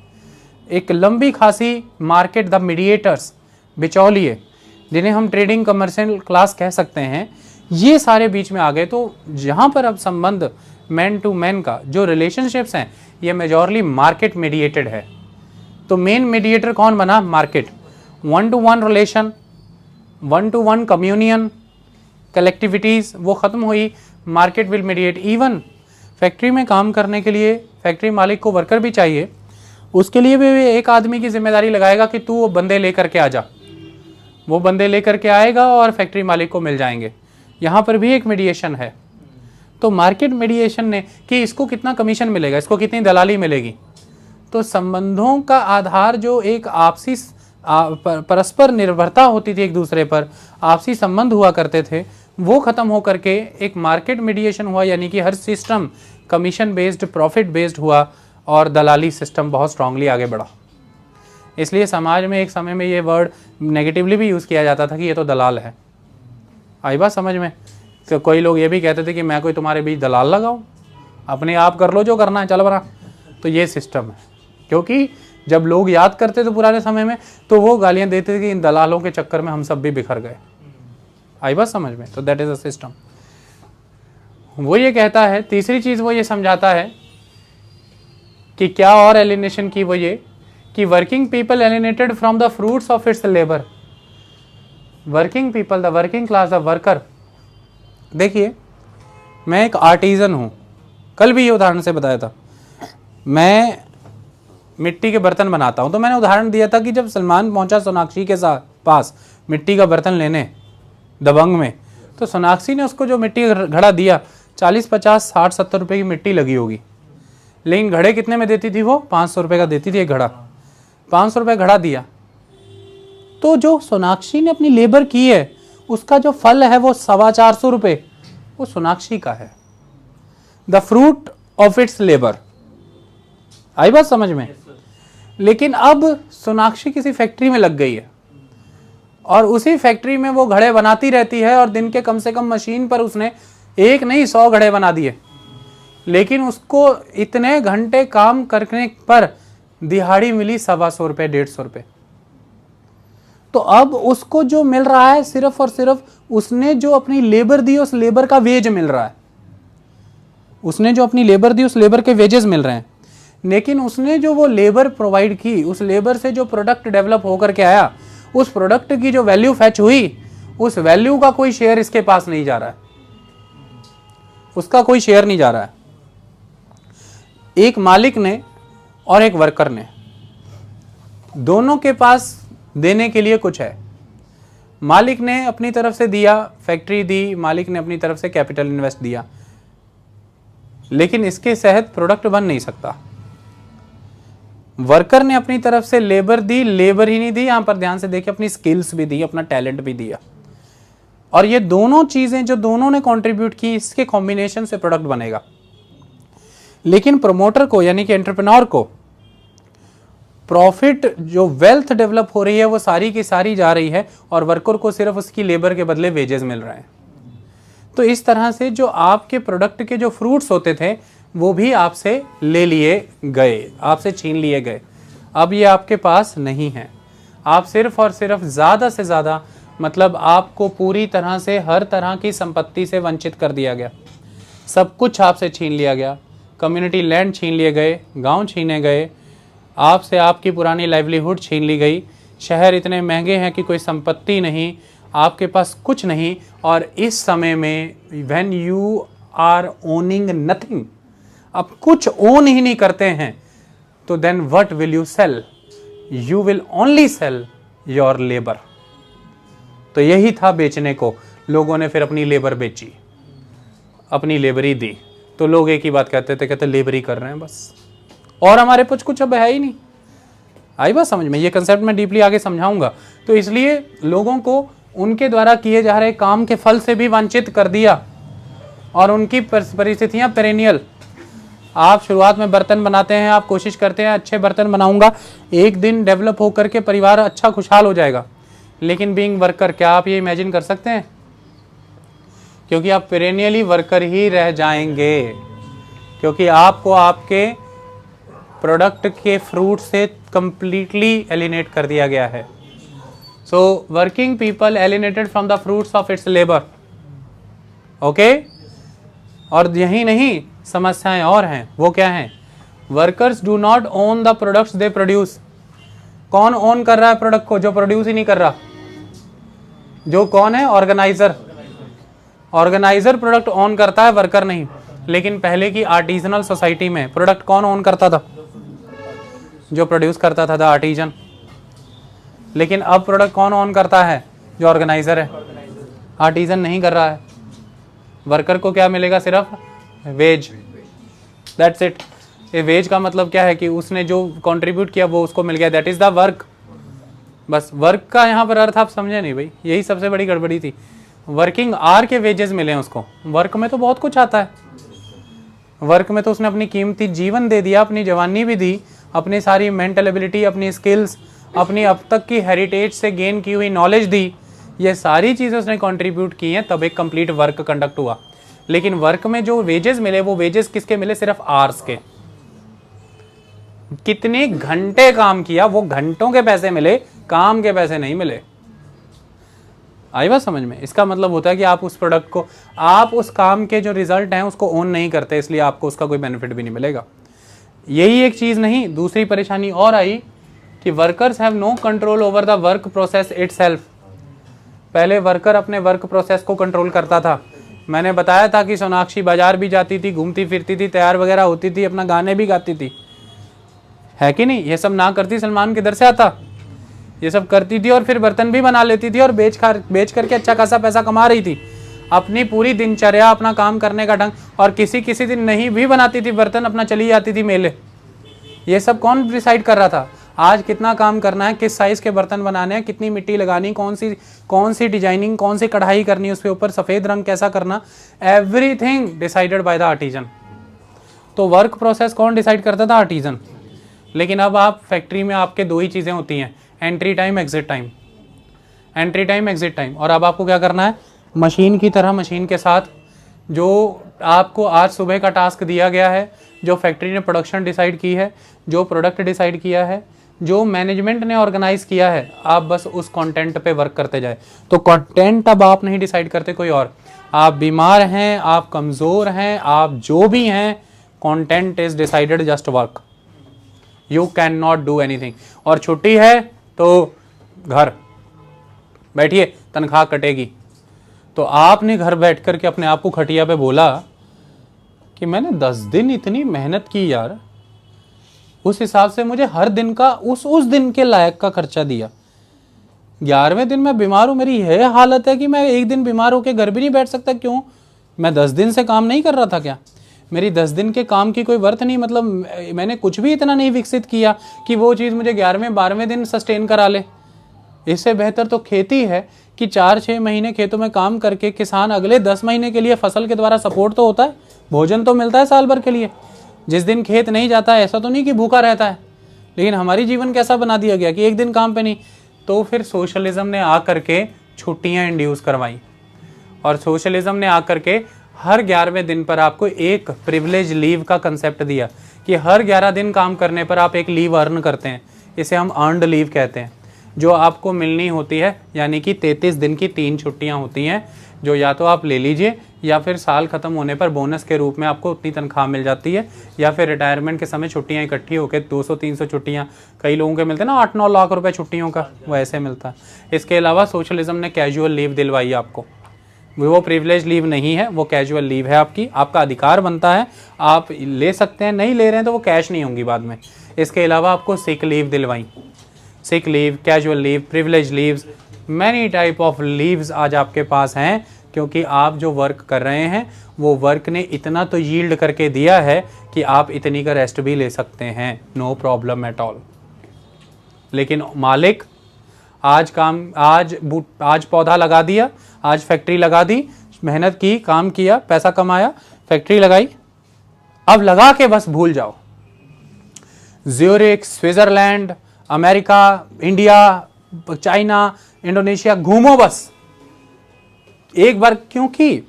S1: एक लंबी खासी मार्केट, द मीडिएटर्स, बिचौलिए, जिन्हें हम ट्रेडिंग कमर्शियल क्लास कह सकते हैं, ये सारे बीच में आ गए। तो जहाँ पर अब संबंध मैन टू मैन का जो रिलेशनशिप्स हैं, ये मेजॉरली मार्केट मीडिएटेड है। तो मेन मीडिएटर कौन बना? Market. 1-to-1 relation, 1-to-1 communion, कलेक्टिविटीज़ वो ख़त्म हुई, market will mediate. Even factory में काम करने के लिए फैक्ट्री मालिक को वर्कर भी चाहिए, उसके लिए भी एक आदमी की जिम्मेदारी लगाएगा कि तू वो बंदे लेकर के आ जा, वो बंदे लेकर के आएगा और फैक्ट्री मालिक को मिल जाएंगे। यहाँ पर भी एक मीडिएशन है। तो मार्केट मीडिएशन ने कि इसको कितना कमीशन मिलेगा, इसको कितनी दलाली मिलेगी। तो संबंधों का आधार जो एक आपसी परस्पर निर्भरता होती थी, एक दूसरे पर आपसी संबंध हुआ करते थे, वो ख़त्म हो करके एक मार्केट मीडिएशन हुआ, यानी कि हर system commission based, profit based हुआ, और दलाली सिस्टम बहुत स्ट्रांगली आगे बढ़ा। इसलिए समाज में एक समय में ये वर्ड नेगेटिवली भी यूज़ किया जाता था कि ये तो दलाल है। आई बात समझ में? तो कोई लोग ये भी कहते थे कि मैं कोई तुम्हारे बीच दलाल लगाऊं, अपने आप कर लो जो करना है, चल बना। तो ये सिस्टम है, क्योंकि जब लोग याद करते थे पुराने समय में, तो वो गालियाँ देते थे कि इन दलालों के चक्कर में हम सब भी बिखर गए। आई बात समझ में? तो दैट इज़ अ सिस्टम। वो ये कहता है, तीसरी चीज़ वो ये समझाता है कि क्या और एलिनेशन की, वो ये कि working people alienated from the fruits of its labour. Working people, the working class, the worker. देखिए, मैं एक आर्टिजन हूँ, कल भी ये उदाहरण से बताया था, मैं मिट्टी के बर्तन बनाता हूँ। तो मैंने उदाहरण दिया था कि जब सलमान पहुँचा सोनाक्षी के साथ पास मिट्टी का बर्तन लेने दबंग में, तो सोनाक्षी ने उसको जो मिट्टी का घड़ा दिया, 40, 50, 60, 70 रुपये की मिट्टी लगी होगी, लेकिन घड़े कितने में देती थी वो? 500 रुपये का देती थी एक घड़ा। 500 रुपये घड़ा दिया, तो जो सोनाक्षी ने अपनी लेबर की है, उसका जो फल है वो 425 रुपये, वो सोनाक्षी का है, the fruit of its labour. आई बात समझ में? लेकिन अब सोनाक्षी किसी फैक्ट्री में लग गई है, और उसी फैक्ट्री में वो घड़े बनाती रहती है और दिन के कम से कम मशीन पर उसने एक नहीं 100 घड़े बना दिए, लेकिन उसको इतने घंटे काम करने पर दिहाड़ी मिली 125 रुपये 150 रुपये। तो अब उसको जो मिल रहा है सिर्फ और सिर्फ उसने जो अपनी लेबर दी उस लेबर का वेज मिल रहा है, उसने जो अपनी लेबर दी उस लेबर के वेजेस मिल रहे हैं। लेकिन उसने जो वो लेबर प्रोवाइड की, उस लेबर से जो प्रोडक्ट डेवलप होकर के आया, उस प्रोडक्ट की जो वैल्यू फैच हुई, उस वैल्यू का कोई शेयर इसके पास नहीं जा रहा है, उसका कोई शेयर नहीं जा रहा है। एक मालिक ने और एक वर्कर ने, दोनों के पास देने के लिए कुछ है। मालिक ने अपनी तरफ से दिया, फैक्ट्री दी, मालिक ने अपनी तरफ से कैपिटल इन्वेस्ट दिया, लेकिन इसके तहत प्रोडक्ट बन नहीं सकता। वर्कर ने अपनी तरफ से लेबर दी, लेबर ही नहीं दी, यहां पर ध्यान से देखिए, अपनी स्किल्स भी दी, अपना टैलेंट भी दिया, और ये दोनों चीजें जो दोनों ने कंट्रीब्यूट की, इसके कॉम्बिनेशन से प्रोडक्ट बनेगा। लेकिन प्रमोटर को यानी कि एंटरप्रेन्योर को प्रॉफिट, जो वेल्थ डेवलप हो रही है वो सारी की सारी जा रही है, और वर्कर को सिर्फ उसकी लेबर के बदले वेजेस मिल रहे हैं। तो इस तरह से जो आपके प्रोडक्ट के जो फ्रूट्स होते थे वो भी आपसे ले लिए गए, आपसे छीन लिए गए। अब ये आपके पास नहीं है। आप सिर्फ और सिर्फ ज़्यादा से ज़्यादा, मतलब आपको पूरी तरह से हर तरह की संपत्ति से वंचित कर दिया गया, सब कुछ आपसे छीन लिया गया। कम्युनिटी लैंड छीन लिए गए, गांव छीने गए, आपसे आपकी पुरानी लाइवलीहुड छीन ली गई। शहर इतने महंगे हैं कि कोई संपत्ति नहीं, आपके पास कुछ नहीं। और इस समय में when you are owning nothing, अब कुछ ओन ही नहीं करते हैं, तो then what will you sell? You will only sell your labour. तो यही था बेचने को। लोगों ने फिर अपनी लेबर बेची, अपनी लेबरी दी। तो लोग एक ही बात कहते थे, कहते लेबरी कर रहे हैं बस, और हमारे पास कुछ अब है ही नहीं। आई बात समझ में? ये कंसेप्ट मैं डीपली आगे समझाऊंगा। तो इसलिए लोगों को उनके द्वारा किए जा रहे काम के फल से भी वंचित कर दिया, और उनकी परिस्थितियां पेरेनियल। आप शुरुआत में बर्तन बनाते हैं, आप कोशिश करते हैं अच्छे बर्तन बनाऊंगा, एक दिन डेवलप होकर के परिवार अच्छा खुशहाल हो जाएगा। लेकिन बीइंग वर्कर, क्या आप ये इमेजिन कर सकते हैं? क्योंकि आप पेरेनियली वर्कर ही रह जाएंगे, क्योंकि आपको आपके प्रोडक्ट के फ्रूट से कंप्लीटली एलिनेट कर दिया गया है। So working people alienated from the fruits of its labour. Okay, और यही नहीं, समस्याएं और हैं। वो क्या हैं? Workers do not own the products they produce. कौन ओन कर रहा है प्रोडक्ट को? जो प्रोड्यूस ही नहीं कर रहा। जो कौन है? ऑर्गेनाइजर। ऑर्गेनाइजर प्रोडक्ट ओन करता है, वर्कर नहीं। लेकिन पहले की आर्टिजनल सोसाइटी में प्रोडक्ट कौन ओन करता था? जो प्रोड्यूस करता था, द आर्टिजन। लेकिन अब प्रोडक्ट कौन ओन करता है? जो ऑर्गेनाइजर है। आर्टिजन नहीं कर रहा है। वर्कर को क्या मिलेगा? सिर्फ वेज, दैट्स इट। ये वेज का मतलब क्या है? कि उसने जो कंट्रीब्यूट किया वो उसको मिल गया, दैट इज द वर्क। बस वर्क का यहाँ पर अर्थ आप समझे नहीं भाई, यही सबसे बड़ी गड़बड़ी थी। वर्किंग आवर के वेजेस मिले हैं उसको। वर्क में तो बहुत कुछ आता है। वर्क में तो उसने अपनी कीमती जीवन दे दिया, अपनी जवानी भी दी, अपनी सारी मेंटल एबिलिटी, अपनी स्किल्स, अपनी अब तक की हेरिटेज से गेन की हुई नॉलेज दी। ये सारी चीज़ें उसने कंट्रीब्यूट की हैं, तब एक कंप्लीट वर्क कंडक्ट हुआ। लेकिन वर्क में जो वेजेस मिले, वो वेजेस किसके मिले? सिर्फ आवर्स के। कितने घंटे काम किया, वो घंटों के पैसे मिले, काम के पैसे नहीं मिले। आई बात समझ में? इसका मतलब होता है कि आप उस प्रोडक्ट को, आप उस काम के जो रिजल्ट हैं उसको ओन नहीं करते, इसलिए आपको उसका कोई बेनिफिट भी नहीं मिलेगा। यही एक चीज़ नहीं, दूसरी परेशानी और आई कि workers have no control over the work process itself. पहले वर्कर अपने वर्क प्रोसेस को कंट्रोल करता था। मैंने बताया था कि सोनाक्षी बाजार भी जाती थी, घूमती फिरती थी, तैयार वगैरह होती थी, अपना गाने भी गाती थी, है कि नहीं? ये सब ना करती सलमान किधर से आता? ये सब करती थी, और फिर बर्तन भी बना लेती थी, और बेच करके अच्छा खासा पैसा कमा रही थी। अपनी पूरी दिनचर्या, अपना काम करने का ढंग, और किसी दिन नहीं भी बनाती थी बर्तन, अपना चली जाती थी मेले। ये सब कौन डिसाइड कर रहा था? आज कितना काम करना है, किस साइज के बर्तन बनाने हैं, कितनी मिट्टी लगानी, कौन सी डिजाइनिंग, कौन सी कढ़ाई करनी, उसके ऊपर सफ़ेद रंग कैसा करना, everything decided by the artisan. तो वर्क प्रोसेस कौन डिसाइड करता था? आर्टिजन। लेकिन अब आप फैक्ट्री में आपके दो ही चीज़ें होती हैं, entry time, exit time. Entry time, exit time. और अब आपको क्या करना है, मशीन की तरह, मशीन के साथ जो आपको आज सुबह का टास्क दिया गया है, जो फैक्ट्री ने प्रोडक्शन डिसाइड की है, जो प्रोडक्ट डिसाइड किया है, जो मैनेजमेंट ने ऑर्गेनाइज किया है, आप बस उस कंटेंट पे वर्क करते जाए। तो कंटेंट अब आप नहीं डिसाइड करते, कोई और। आप बीमार हैं, आप कमज़ोर हैं, आप जो भी हैं, content is decided, just work, you can not do anything. और छुट्टी है तो घर बैठिए, तनख्वाह कटेगी। तो आपने घर बैठ कर के अपने आप को खटिया पे बोला कि मैंने 10 दिन इतनी मेहनत की यार, उस हिसाब से मुझे हर दिन का उस दिन के लायक का खर्चा दिया। 11वें दिन मैं बीमार हूं, मेरी यह हालत है कि मैं एक दिन बीमार होकर घर भी नहीं बैठ सकता। क्यों? मैं 10 दिन से काम नहीं कर रहा था क्या? मेरी 10 दिन के काम की कोई वर्थ नहीं, मतलब मैंने कुछ भी इतना नहीं विकसित किया कि वो चीज़ मुझे 11वें 12वें दिन सस्टेन करा ले। इससे बेहतर तो खेती है कि 4-6 महीने खेतों में काम करके किसान अगले 10 महीने के लिए फसल के द्वारा सपोर्ट तो होता है, भोजन तो मिलता है साल भर के लिए। जिस दिन खेत नहीं जाता है, ऐसा तो नहीं कि भूखा रहता है। लेकिन हमारी जीवन कैसा बना दिया गया कि एक दिन काम पे नहीं। तो फिर सोशलिज्म ने आकर के छुट्टियां इंड्यूस करवाई, और सोशलिज्म ने आकर के हर 11वें दिन पर आपको एक प्रिविलेज लीव का कंसेप्ट दिया कि हर 11 दिन काम करने पर आप एक लीव अर्न करते हैं। इसे हम अर्नड लीव कहते हैं, जो आपको मिलनी होती है। यानी कि 33 दिन की 3 छुट्टियां होती हैं, जो या तो आप ले लीजिए, या फिर साल खत्म होने पर बोनस के रूप में आपको उतनी तनख्वाह मिल जाती है, या फिर रिटायरमेंट के समय छुट्टियां इकट्ठी होकर 200-300 छुट्टियां कई लोगों के मिलते हैं ना, 8-9 लाख रुपए छुट्टियों का, वो ऐसे मिलता है। इसके अलावा सोशलिज्म ने कैजुअल लीव दिलवाई आपको। वो प्रिविलेज लीव नहीं है, वो कैजुअल लीव है आपकी, आपका अधिकार बनता है, आप ले सकते हैं। नहीं ले रहे हैं तो वो कैश नहीं होंगी बाद में। इसके अलावा आपको सिक लीव दिलवाई, sick leave, casual leave, privilege leaves, many type of leaves आज आपके पास हैं, क्योंकि आप जो वर्क कर रहे हैं वो वर्क ने इतना तो यील्ड करके दिया है कि आप इतनी का रेस्ट भी ले सकते हैं, नो प्रॉब्लम एट ऑल। लेकिन मालिक आज पौधा लगा दिया, आज फैक्ट्री लगा दी, मेहनत की, काम किया, पैसा कमाया, फैक्ट्री लगाई, अब लगा के बस भूल जाओ। Zurich, Switzerland, America, India, China, Indonesia घूमो बस एक बार, क्योंकि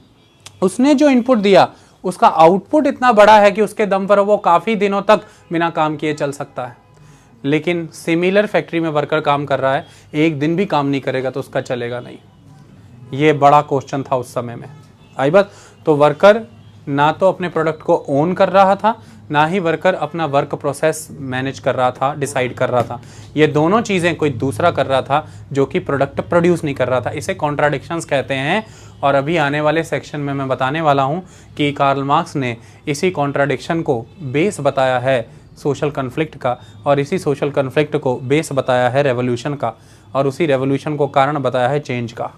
S1: उसने जो इनपुट दिया उसका आउटपुट इतना बड़ा है कि उसके दम पर वो काफ़ी दिनों तक बिना काम किए चल सकता है। लेकिन सिमिलर फैक्ट्री में वर्कर काम कर रहा है, एक दिन भी काम नहीं करेगा तो उसका चलेगा नहीं। ये बड़ा क्वेश्चन था उस समय में। आई बात? तो वर्कर ना तो अपने प्रोडक्ट को ओन कर रहा था, ना ही वर्कर अपना वर्क प्रोसेस मैनेज कर रहा था, डिसाइड कर रहा था। ये दोनों चीज़ें कोई दूसरा कर रहा था जो कि प्रोडक्ट प्रोड्यूस नहीं कर रहा था। इसे कॉन्ट्राडिक्शंस कहते हैं। और अभी आने वाले सेक्शन में मैं बताने वाला हूँ कि कार्ल मार्क्स ने इसी कॉन्ट्राडिक्शन को बेस बताया है सोशल कन्फ्लिक्ट का, और इसी सोशल कन्फ्लिक्ट को बेस बताया है रेवोल्यूशन का, और उसी रेवोल्यूशन को कारण बताया है चेंज का।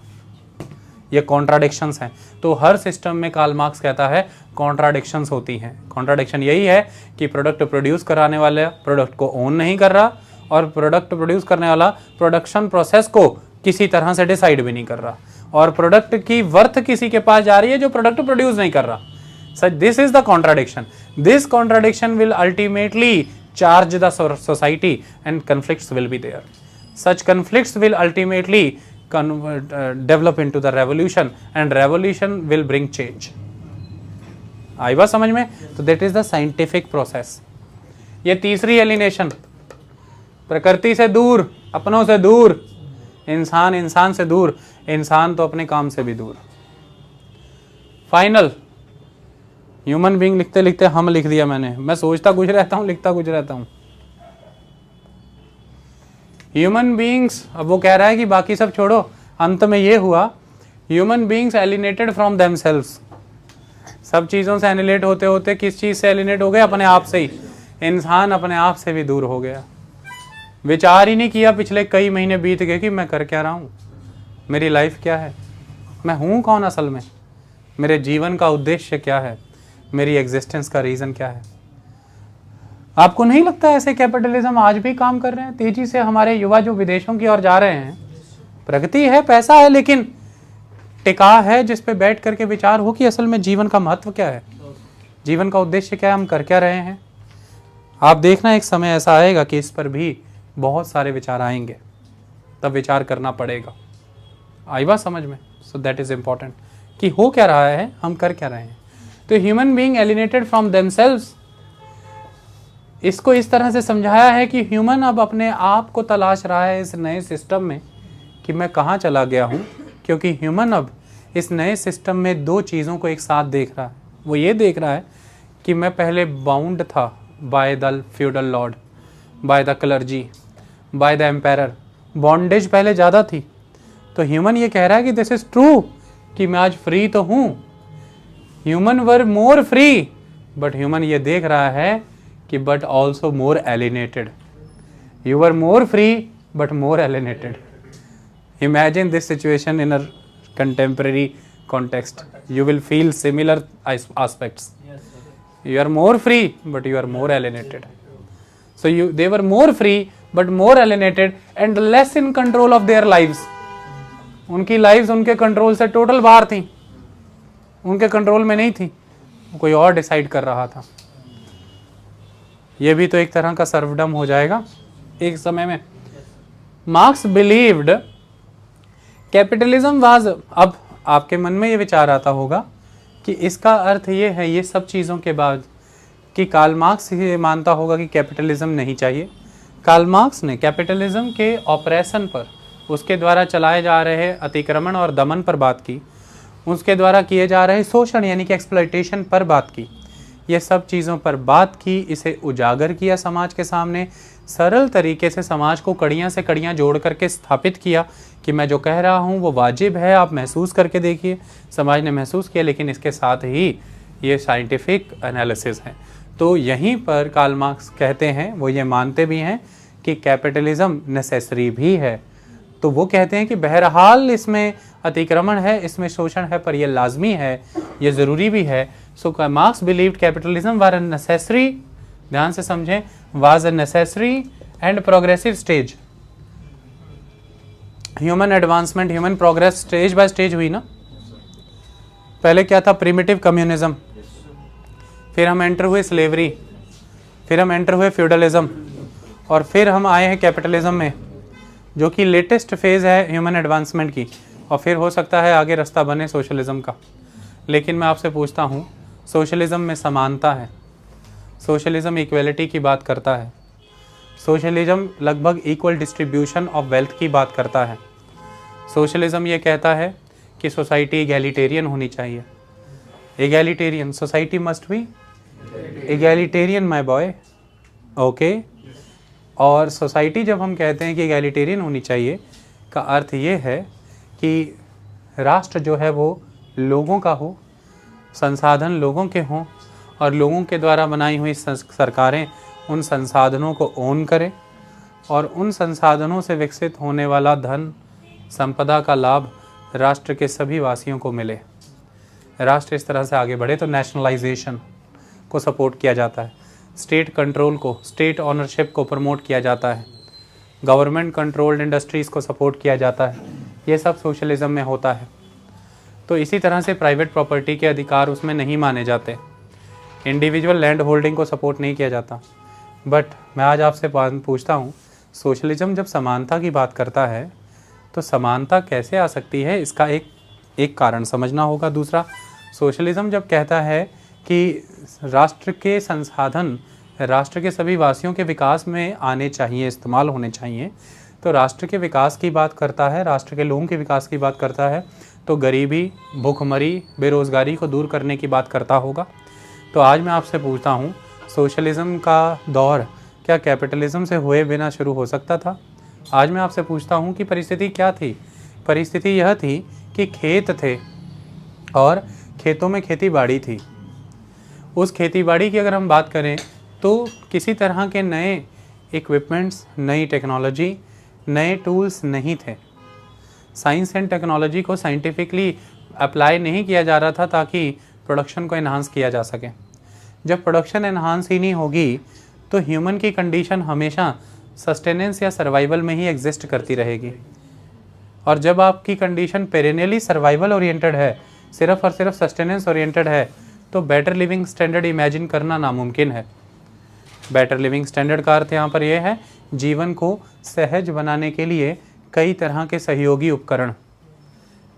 S1: ये कॉन्ट्राडिक्शंस हैं। तो हर सिस्टम में कार्ल मार्क्स कहता है कॉन्ट्राडिक्शंस होती हैं। कॉन्ट्राडिक्शन यही है कि प्रोडक्ट प्रोड्यूस कराने वाला प्रोडक्ट को ओन नहीं कर रहा, और प्रोडक्ट प्रोड्यूस करने वाला प्रोडक्शन प्रोसेस को किसी तरह से डिसाइड भी नहीं कर रहा, और प्रोडक्ट की वर्थ किसी के पास जा रही है जो प्रोडक्ट प्रोड्यूस नहीं कर रहा। सच this is the contradiction. This contradiction will ultimately charge the society and conflicts will be there. Such conflicts will ultimately develop into the revolution, and revolution will bring change. आई बात समझ में? तो that is the scientific process. ये तीसरी एलिनेशन, प्रकृति से दूर, अपनों से दूर, इंसान से दूर, इंसान तो अपने काम से भी दूर। फाइनल ह्यूमन बीइंग लिखते लिखते हम लिख दिया मैंने। मैं सोचता कुछ रहता हूँ, लिखता कुछ रहता हूँ। ह्यूमन बीइंग्स, अब वो कह रहा है कि बाकी सब छोड़ो, अंत में ये हुआ, human beings alienated from themselves. सब चीज़ों से एनिलेट होते होते किस चीज़ से एलिनेट हो गए? अपने आप से ही। इंसान अपने आप से भी दूर हो गया। विचार ही नहीं किया, पिछले कई महीने बीत गए कि मैं कर क्या रहा हूँ, मेरी लाइफ क्या है, मैं हूँ कौन असल में, मेरे जीवन का उद्देश्य क्या है, मेरी एग्जिस्टेंस का रीज़न क्या है। आपको नहीं लगता ऐसे कैपिटलिज्म आज भी काम कर रहे हैं तेजी से? हमारे युवा जो विदेशों की ओर जा रहे हैं, प्रगति है, पैसा है, लेकिन टिका है जिस पे बैठ करके विचार हो कि असल में जीवन का महत्व क्या है, जीवन का उद्देश्य क्या है, हम कर क्या रहे हैं। आप देखना एक समय ऐसा आएगा कि इस पर भी बहुत सारे विचार आएंगे, तब विचार करना पड़ेगा। आई बात समझ में? सो दैट इज इम्पॉर्टेंट कि हो क्या रहा है, हम कर क्या रहे हैं। तो human being alienated from themselves, इसको इस तरह से समझाया है कि ह्यूमन अब अपने आप को तलाश रहा है इस नए सिस्टम में कि मैं कहाँ चला गया हूँ, क्योंकि ह्यूमन अब इस नए सिस्टम में दो चीज़ों को एक साथ देख रहा है। वो ये देख रहा है कि मैं पहले बाउंड था by the feudal lord, by the clergy, by the empire, bondage पहले ज़्यादा थी। तो ह्यूमन ये कह रहा है कि दिस इज़ ट्रू कि मैं आज फ्री तो हूँ, human were more free, but human ये देख रहा है कि but also more alienated. You were more free but more alienated. Imagine this situation in a contemporary context, you will feel similar aspects. You are more free but you are more alienated. So they were more free but more alienated and less in control of their lives. उनकी लाइव्स उनके कंट्रोल से टोटल बाहर थी, उनके कंट्रोल में नहीं थी, कोई और डिसाइड कर रहा था। यह भी तो एक तरह का सर्वडम हो जाएगा एक समय में। मार्क्स बिलीव्ड कैपिटलिज्म वाज, अब आपके मन में ये विचार आता होगा कि इसका अर्थ ये है, ये सब चीज़ों के बाद, कि कार्ल मार्क्स ये मानता होगा कि कैपिटलिज्म नहीं चाहिए। कार्ल मार्क्स ने कैपिटलिज्म के ऑपरेशन पर, उसके द्वारा चलाए जा रहे अतिक्रमण और दमन पर बात की, उसके द्वारा किए जा रहे शोषण यानी कि एक्सप्लॉयटेशन पर बात की, ये सब चीज़ों पर बात की, इसे उजागर किया समाज के सामने, सरल तरीके से समाज को कड़ियाँ से कड़ियाँ जोड़ करके स्थापित किया कि मैं जो कह रहा हूँ वो वाजिब है, आप महसूस करके देखिए। समाज ने महसूस किया, लेकिन इसके साथ ही ये साइंटिफिक एनालिसिस है। तो यहीं पर कार्ल मार्क्स कहते हैं, वो ये मानते भी हैं कि कैपिटलिज्म नेसेसरी भी है। तो वो कहते हैं कि बहरहाल इसमें अतिक्रमण है, इसमें शोषण है, पर यह लाजमी है, ये ज़रूरी भी है। So Marx believed capitalism was a necessary, ध्यान से समझें, was a necessary and progressive stage. Human advancement, human progress stage by stage हुई ना। पहले क्या था? प्रिमिटिव कम्युनिज्म, फिर हम एंटर हुए स्लेवरी, फिर हम एंटर हुए फ्यूडलिज्म, और फिर हम आए हैं कैपिटलिज्म में, जो कि लेटेस्ट फेज़ है ह्यूमन एडवांसमेंट की, और फिर हो सकता है आगे रास्ता बने सोशलिज्म का। लेकिन मैं आपसे पूछता हूँ, सोशलिज्म में समानता है, सोशलिज्म इक्वलिटी की बात करता है, सोशलिज्म लगभग इक्वल डिस्ट्रीब्यूशन ऑफ वेल्थ की बात करता है। सोशलिज्म ये कहता है कि सोसाइटी एगैलिटेरियन होनी चाहिए, egalitarian society must be egalitarian my boy, okay. और सोसाइटी जब हम कहते हैं कि एगैलिटेरियन होनी चाहिए, का अर्थ ये है कि राष्ट्र जो है वो लोगों का हो, संसाधन लोगों के हों, और लोगों के द्वारा बनाई हुई सरकारें उन संसाधनों को ओन करें, और उन संसाधनों से विकसित होने वाला धन संपदा का लाभ राष्ट्र के सभी वासियों को मिले। राष्ट्र इस तरह से आगे बढ़े तो नेशनलाइजेशन को सपोर्ट किया जाता है, स्टेट कंट्रोल को, स्टेट ऑनरशिप को प्रमोट किया जाता है, गवर्नमेंट कंट्रोल्ड इंडस्ट्रीज़ को सपोर्ट किया जाता है। ये सब सोशलिज्म में होता है। तो इसी तरह से प्राइवेट प्रॉपर्टी के अधिकार उसमें नहीं माने जाते, इंडिविजुअल लैंड होल्डिंग को सपोर्ट नहीं किया जाता। बट मैं आज आपसे पूछता हूँ, सोशलिज्म जब समानता की बात करता है तो समानता कैसे आ सकती है? इसका एक कारण समझना होगा। दूसरा, सोशलिज्म जब कहता है कि राष्ट्र के संसाधन राष्ट्र के सभी वासियों के विकास में आने चाहिए, इस्तेमाल होने चाहिए, तो राष्ट्र के विकास की बात करता है, राष्ट्र के लोगों के विकास की बात करता है, तो गरीबी, भूखमरी, बेरोज़गारी को दूर करने की बात करता होगा। तो आज मैं आपसे पूछता हूँ, सोशलिज्म का दौर क्या कैपिटलिज्म से हुए बिना शुरू हो सकता था? आज मैं आपसे पूछता हूँ कि परिस्थिति क्या थी? परिस्थिति यह थी कि खेत थे और खेतों में खेती बाड़ी थी। उस खेती बाड़ी की अगर हम बात करें तो किसी तरह के नए इक्विपमेंट्स, नई टेक्नोलॉजी, नए टूल्स नहीं थे। साइंस एंड टेक्नोलॉजी को साइंटिफिकली अप्लाई नहीं किया जा रहा था ताकि प्रोडक्शन को एनहांस किया जा सके। जब प्रोडक्शन एनहांस ही नहीं होगी तो ह्यूमन की कंडीशन हमेशा सस्टेनेंस या सर्वाइवल में ही एग्जिस्ट करती रहेगी। और जब आपकी कंडीशन पेरेनियली सर्वाइवल ओरिएंटेड है, सिर्फ और सिर्फ सस्टेनेंस ओरिएंटेड है, तो बेटर लिविंग स्टैंडर्ड इमेजिन करना नामुमकिन है। बेटर लिविंग स्टैंडर्ड का अर्थ यहाँ पर यह है जीवन को सहज बनाने के लिए कई तरह के सहयोगी उपकरण,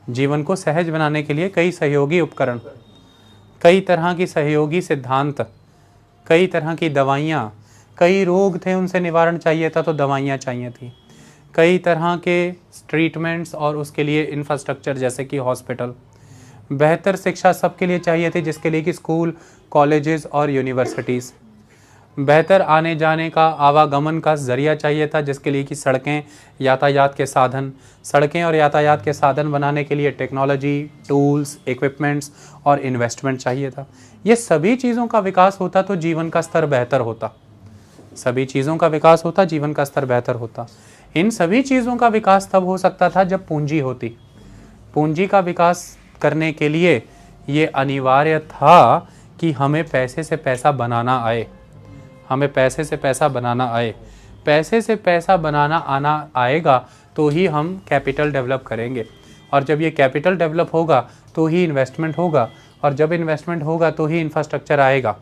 S1: जीवन को सहज बनाने के लिए कई सहयोगी उपकरण, कई तरह की सहयोगी सिद्धांत, कई तरह की दवाइयाँ, कई रोग थे उनसे निवारण चाहिए था तो दवाइयाँ चाहिए थी, कई तरह के ट्रीटमेंट्स और उसके लिए इंफ्रास्ट्रक्चर जैसे कि हॉस्पिटल, बेहतर शिक्षा सबके लिए चाहिए थी जिसके लिए कि स्कूल, कॉलेजेस और यूनिवर्सिटीज़, बेहतर आने जाने का आवागमन का ज़रिया चाहिए था जिसके लिए कि सड़कें, यातायात के साधन, सड़कें और यातायात के साधन बनाने के लिए टेक्नोलॉजी, टूल्स, इक्विपमेंट्स और इन्वेस्टमेंट चाहिए था। ये सभी चीज़ों का विकास होता तो जीवन का स्तर बेहतर होता, सभी चीज़ों का विकास होता, जीवन का स्तर बेहतर होता। इन सभी चीज़ों का विकास तब हो सकता था जब पूंजी होती। पूंजी का विकास करने के लिए ये अनिवार्य था कि हमें पैसे से पैसा बनाना आए, हमें पैसे से पैसा बनाना आए। पैसे से पैसा बनाना आना आएगा तो ही हम कैपिटल डेवलप करेंगे, और जब ये कैपिटल डेवलप होगा तो ही इन्वेस्टमेंट होगा, और जब इन्वेस्टमेंट होगा तो ही इंफ्रास्ट्रक्चर आएगा,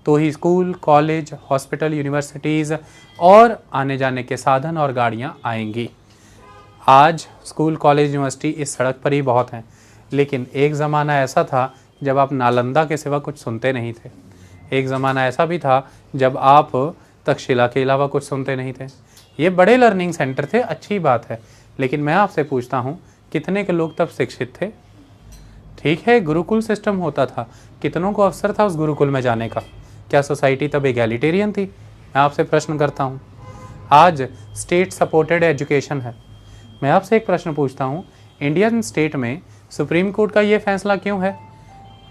S1: तो ही स्कूल, कॉलेज, हॉस्पिटल, यूनिवर्सिटीज़ और आने जाने के साधन और गाड़ियाँ आएंगी। आज स्कूल, कॉलेज, यूनिवर्सिटी इस सड़क पर ही बहुत हैं, लेकिन एक ज़माना ऐसा था जब आप नालंदा के सिवा कुछ सुनते नहीं थे। एक ज़माना ऐसा भी था जब आप तक्षशिला के अलावा कुछ सुनते नहीं थे। ये बड़े लर्निंग सेंटर थे, अच्छी बात है, लेकिन मैं आपसे पूछता हूँ कितने के लोग तब शिक्षित थे? ठीक है, गुरुकुल सिस्टम होता था, कितनों को अवसर था उस गुरुकुल में जाने का? क्या सोसाइटी तब एगैलिटेरियन थी? मैं आपसे प्रश्न करता हूँ। आज स्टेट सपोर्टेड एजुकेशन है। मैं आपसे एक प्रश्न पूछता हूँ, इंडियन स्टेट में सुप्रीम कोर्ट का ये फैसला क्यों है?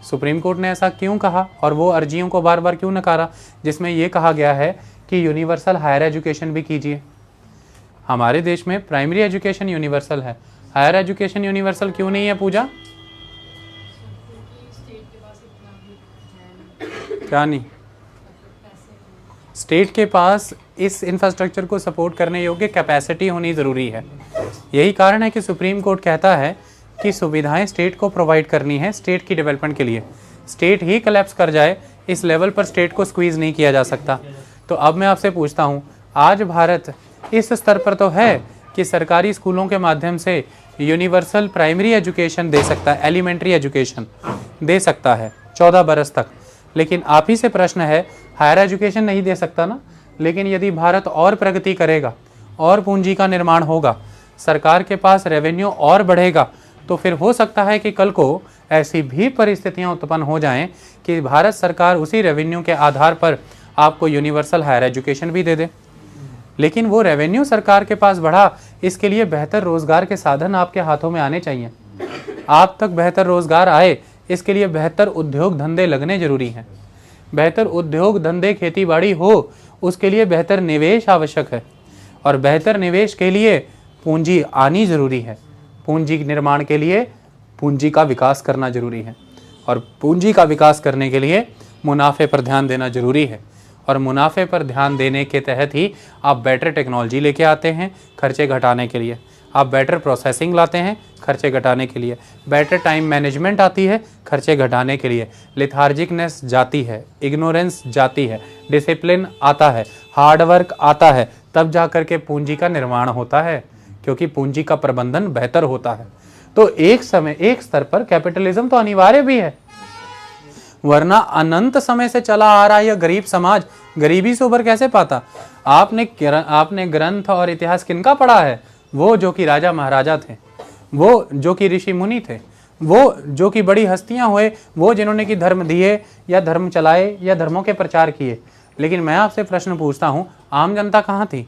S1: सुप्रीम कोर्ट ने ऐसा क्यों कहा और वो अर्जियों को बार बार क्यों नकारा जिसमें ये कहा गया है कि यूनिवर्सल हायर एजुकेशन भी कीजिए? हमारे देश में प्राइमरी एजुकेशन यूनिवर्सल है, हायर एजुकेशन यूनिवर्सल क्यों नहीं है पूजा? क्या नहीं? स्टेट के पास इस इंफ्रास्ट्रक्चर को सपोर्ट करने योग्य कैपेसिटी होनी ज़रूरी है। यही कारण है कि सुप्रीम कोर्ट कहता है कि सुविधाएं स्टेट को प्रोवाइड करनी है स्टेट की डेवलपमेंट के लिए। स्टेट ही कोलैप्स कर जाए, इस लेवल पर स्टेट को स्क्वीज़ नहीं किया जा सकता। तो अब मैं आपसे पूछता हूँ, आज भारत इस स्तर पर तो है कि सरकारी स्कूलों के माध्यम से यूनिवर्सल प्राइमरी एजुकेशन दे सकता है, एलिमेंट्री एजुकेशन दे सकता है 14 बरस तक, लेकिन आप ही से प्रश्न है, हायर एजुकेशन नहीं दे सकता ना? लेकिन यदि भारत और प्रगति करेगा और पूंजी का निर्माण होगा, सरकार के पास रेवेन्यू और बढ़ेगा, तो फिर हो सकता है कि कल को ऐसी भी परिस्थितियां उत्पन्न हो जाएं कि भारत सरकार उसी रेवेन्यू के आधार पर आपको यूनिवर्सल हायर एजुकेशन भी दे दे। लेकिन वो रेवेन्यू सरकार के पास बढ़ा, इसके लिए बेहतर रोजगार के साधन आपके हाथों में आने चाहिए। आप तक बेहतर रोजगार आए, इसके लिए बेहतर उद्योग धंधे लगने जरूरी हैं। बेहतर उद्योग धंधे, खेती बाड़ी हो, उसके लिए बेहतर निवेश आवश्यक है, और बेहतर निवेश के लिए पूंजी आनी जरूरी है। पूंजी निर्माण के लिए पूंजी का विकास करना जरूरी है, और पूंजी का विकास करने के लिए मुनाफे पर ध्यान देना जरूरी है, और मुनाफे पर ध्यान देने के तहत ही आप बेटर टेक्नोलॉजी लेके आते हैं खर्चे घटाने के लिए, आप बेटर प्रोसेसिंग लाते हैं खर्चे घटाने के लिए, बेटर टाइम मैनेजमेंट आती है खर्चे घटाने के लिए, लेथार्जिकनेस जाती है, इग्नोरेंस जाती है, डिसिप्लिन आता है, हार्डवर्क आता है, तब जा कर के पूंजी का निर्माण होता है, क्योंकि पूंजी का प्रबंधन बेहतर होता है। तो एक स्तर पर कैपिटलिज्म तो अनिवार्य भी है, वरना अनंत समय से चला आ रहा यह गरीब समाज गरीबी से उबर कैसे पाता? आपने ग्रंथ और इतिहास किनका पढ़ा है? वो जो कि राजा महाराजा थे, वो जो कि ऋषि मुनि थे, वो जो कि बड़ी हस्तियां हुए, वो जिन्होंने कि धर्म दिए या धर्म चलाए या धर्मों के प्रचार किए। लेकिन मैं आपसे प्रश्न पूछता हूँ, आम जनता कहाँ थी?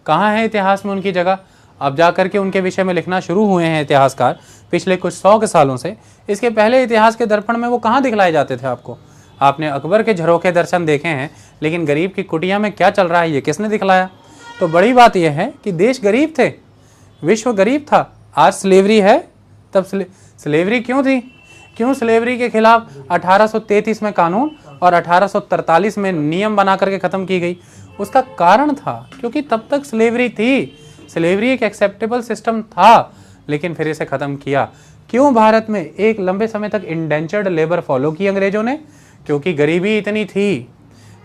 S1: कहाँ है इतिहास में उनकी जगह? अब जा करके उनके विषय में लिखना शुरू हुए हैं इतिहासकार पिछले कुछ 100 के सालों से। इसके पहले इतिहास के दर्पण में वो कहाँ दिखलाए जाते थे आपको? आपने अकबर के झरोखे दर्शन देखे हैं, लेकिन गरीब की कुटिया में क्या चल रहा है ये किसने दिखलाया? तो बड़ी बात यह है कि देश गरीब थे, विश्व गरीब था। आज स्लेवरी है, तब स्लेवरी क्यों थी? क्यों स्लेवरी के खिलाफ 1833 में कानून और 1843 में नियम बना करके ख़त्म की गई? उसका कारण था क्योंकि तब तक स्लेवरी थी, स्लेवरी एक एक्सेप्टेबल सिस्टम था, लेकिन फिर इसे ख़त्म किया। क्यों भारत में एक लंबे समय तक इंडेंचर्ड लेबर फॉलो की अंग्रेजों ने? क्योंकि गरीबी इतनी थी,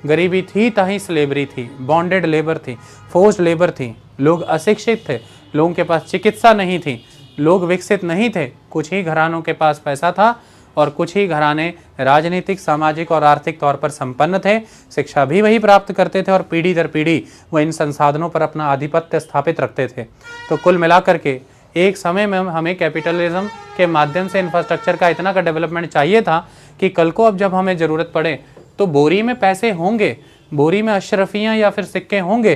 S1: गरीबी थी ताही स्लेवरी थी, बॉन्डेड लेबर थी, फोर्स्ड लेबर थी, लोग अशिक्षित थे, लोगों के पास चिकित्सा नहीं थी, लोग विकसित नहीं थे, कुछ ही घरानों के पास पैसा था और कुछ ही घराने राजनीतिक, सामाजिक और आर्थिक तौर पर संपन्न थे। शिक्षा भी वही प्राप्त करते थे और पीढ़ी दर पीढ़ी वह इन संसाधनों पर अपना आधिपत्य स्थापित रखते थे। तो कुल मिलाकर के एक समय में हमें कैपिटलिज्म के माध्यम से इंफ्रास्ट्रक्चर का इतना का डेवलपमेंट चाहिए था कि कल को अब जब हमें ज़रूरत पड़े तो बोरी में पैसे होंगे, बोरी में अशरफियाँ या फिर सिक्के होंगे,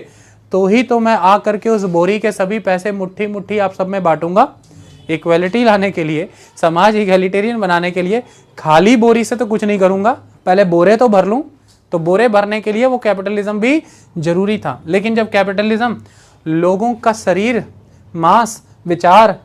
S1: तो ही तो मैं आ करके उस बोरी के सभी पैसे मुट्ठी मुट्ठी आप सब में बांटूंगा। इक्वलिटी लाने के लिए, समाज इक्वलिटेरियन बनाने के लिए खाली बोरी से तो कुछ नहीं करूंगा, पहले बोरे तो भर लूं। तो बोरे भरने के लिए वो कैपिटलिज्म भी जरूरी था। लेकिन जब कैपिटलिज्म लोगों का शरीर, मांस, विचार,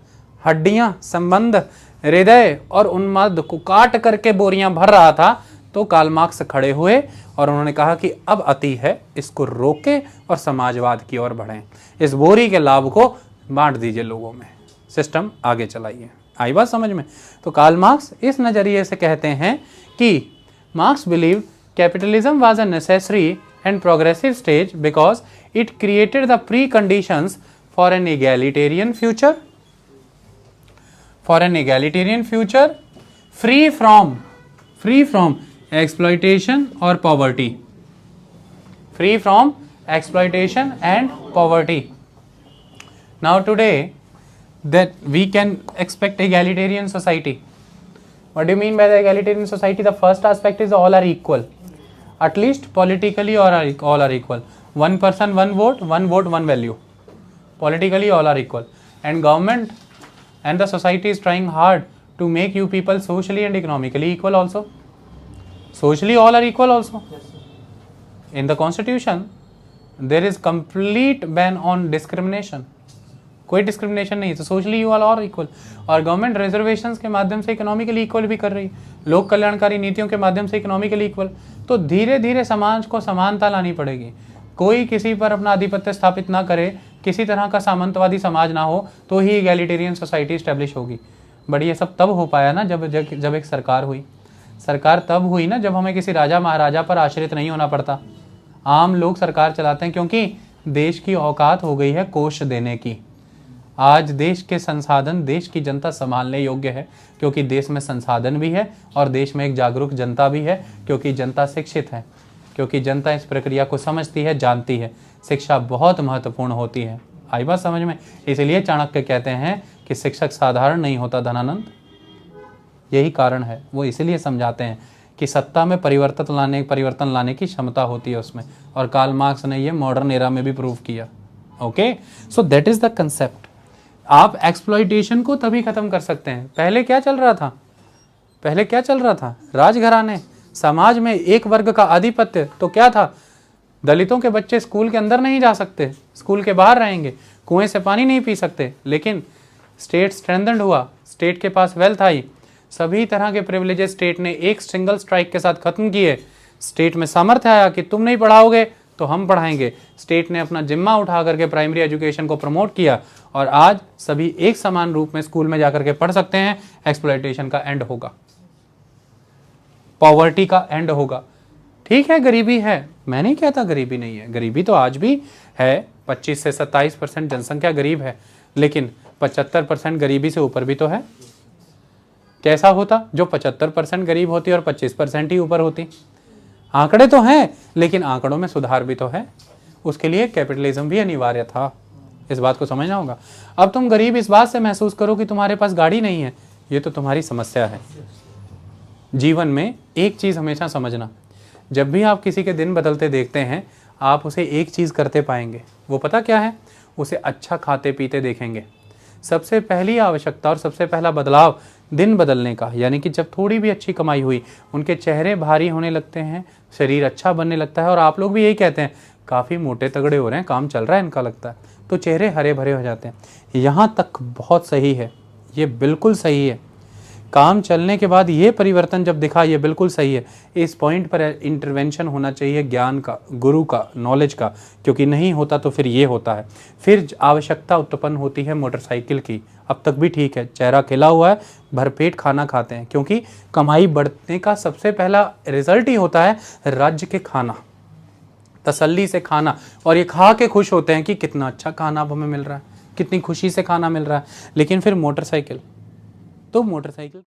S1: हड्डियां, संबंध, हृदय और उन्माद को काट करके बोरियां भर रहा था, तो कार्ल मार्क्स खड़े हुए और उन्होंने कहा कि अब अति है, इसको रोके और समाजवाद की ओर बढ़ें। इस बोरी के लाभ को बांट दीजिए लोगों में, सिस्टम आगे चलाइए। आई बात समझ में? तो कार्ल मार्क्स इस नजरिए से कहते हैं कि Marx believed capitalism was a necessary and progressive stage because it created the pre conditions for an egalitarian future, free from exploitation or poverty, free from exploitation and poverty. Now today that we can expect egalitarian society. What do you mean by the egalitarian society? The first aspect is all are equal, at least politically all are equal. One person, one vote, one value. Politically all are equal, and government and the society is trying hard to make you people socially and economically equal also. Socially all are equal also. In the constitution there is complete ban on discrimination, कोई डिस्क्रिमिनेशन नहीं है। तो सोशली यू ऑल और इक्वल, और गवर्नमेंट रिजर्वेशंस के माध्यम से इकोनॉमिकली इक्वल भी कर रही है, लोक कल्याणकारी नीतियों के माध्यम से इकोनॉमिकली इक्वल। तो धीरे धीरे समाज को समानता लानी पड़ेगी, कोई किसी पर अपना आधिपत्य स्थापित ना करे, किसी तरह का सामंतवादी समाज ना हो, तो ही इगैलिटेरियन सोसाइटी स्टैब्लिश होगी। बट ये सब तब हो पाया ना जब एक सरकार हुई। सरकार तब हुई ना जब हमें किसी राजा महाराजा पर आश्रित नहीं होना पड़ता। आम लोग सरकार चलाते हैं क्योंकि देश की औकात हो गई है कोष देने की। आज देश के संसाधन, देश की जनता संभालने योग्य है क्योंकि देश में संसाधन भी है और देश में एक जागरूक जनता भी है, क्योंकि जनता शिक्षित है, क्योंकि जनता इस प्रक्रिया को समझती है, जानती है। शिक्षा बहुत महत्वपूर्ण होती है। आई बात समझ में? इसलिए चाणक्य कहते हैं कि शिक्षक साधारण नहीं होता धनानंद। यही कारण है, वो इसलिए समझाते हैं कि सत्ता में परिवर्तन लाने की क्षमता होती है उसमें, और कार्ल मार्क्स ने ये मॉडर्न एरा में भी प्रूव किया। Okay, so that is the concept. आप एक्सप्लॉइटेशन को तभी खत्म कर सकते हैं। पहले क्या चल रहा था? राजघराने, समाज में एक वर्ग का आधिपत्य। तो क्या था? दलितों के बच्चे स्कूल के अंदर नहीं जा सकते, स्कूल के बाहर रहेंगे, कुएं से पानी नहीं पी सकते। लेकिन स्टेट स्ट्रेंथन्ड हुआ, स्टेट के पास वेल्थ आई, सभी तरह के प्रिविलेजेस स्टेट ने एक सिंगल स्ट्राइक के साथ खत्म किए। स्टेट में सामर्थ्य आया कि तुम नहीं पढ़ाओगे तो हम पढ़ाएंगे। स्टेट ने अपना जिम्मा उठा करके प्राइमरी एजुकेशन को प्रमोट किया और आज सभी एक समान रूप में स्कूल में जाकर के पढ़ सकते हैं। एक्सप्लॉयटेशन का एंड होगा, पॉवर्टी का एंड होगा। ठीक है, गरीबी है, मैं नहीं कहता गरीबी नहीं है, गरीबी तो आज भी है। 25 से 27% जनसंख्या गरीब है, लेकिन 75% गरीबी से ऊपर भी तो है। कैसा होता जो 75% गरीब होती और 25% ही ऊपर होती? आंकड़े तो हैं, लेकिन आंकड़ों में सुधार भी तो है। उसके लिए कैपिटलिज्म भी अनिवार्य था। इस बात को समझना होगा। अब तुम गरीब इस बात से महसूस करो कि तुम्हारे पास गाड़ी नहीं है, ये तो तुम्हारी समस्या है। जीवन में एक चीज़ हमेशा समझना, जब भी आप किसी के दिन बदलते देखते हैं, आप उसे एक चीज़ करते पाएंगे। वो पता क्या है? उसे अच्छा खाते पीते देखेंगे। सबसे पहली आवश्यकता और सबसे पहला बदलाव दिन बदलने का, यानी कि जब थोड़ी भी अच्छी कमाई हुई, उनके चेहरे भारी होने लगते हैं, शरीर अच्छा बनने लगता है। और आप लोग भी यही कहते हैं, काफ़ी मोटे तगड़े हो रहे हैं, काम चल रहा है इनका, लगता है, तो चेहरे हरे भरे हो जाते हैं। यहाँ तक बहुत सही है, ये बिल्कुल सही है। काम चलने के बाद ये परिवर्तन जब दिखा, ये बिल्कुल सही है। इस पॉइंट पर इंटरवेंशन होना चाहिए ज्ञान का, गुरु का, नॉलेज का, क्योंकि नहीं होता तो फिर ये होता है। फिर आवश्यकता उत्पन्न होती है मोटरसाइकिल की। अब तक भी ठीक है, चेहरा खिला हुआ है, भरपेट खाना खाते हैं, क्योंकि कमाई बढ़ने का सबसे पहला रिजल्ट ही होता है राज्य के खाना, तसल्ली से खाना। और ये खा के खुश होते हैं कि कितना अच्छा खाना अब हमें मिल रहा है। कितनी खुशी से खाना मिल रहा है। लेकिन फिर मोटरसाइकिल, तो मोटरसाइकिल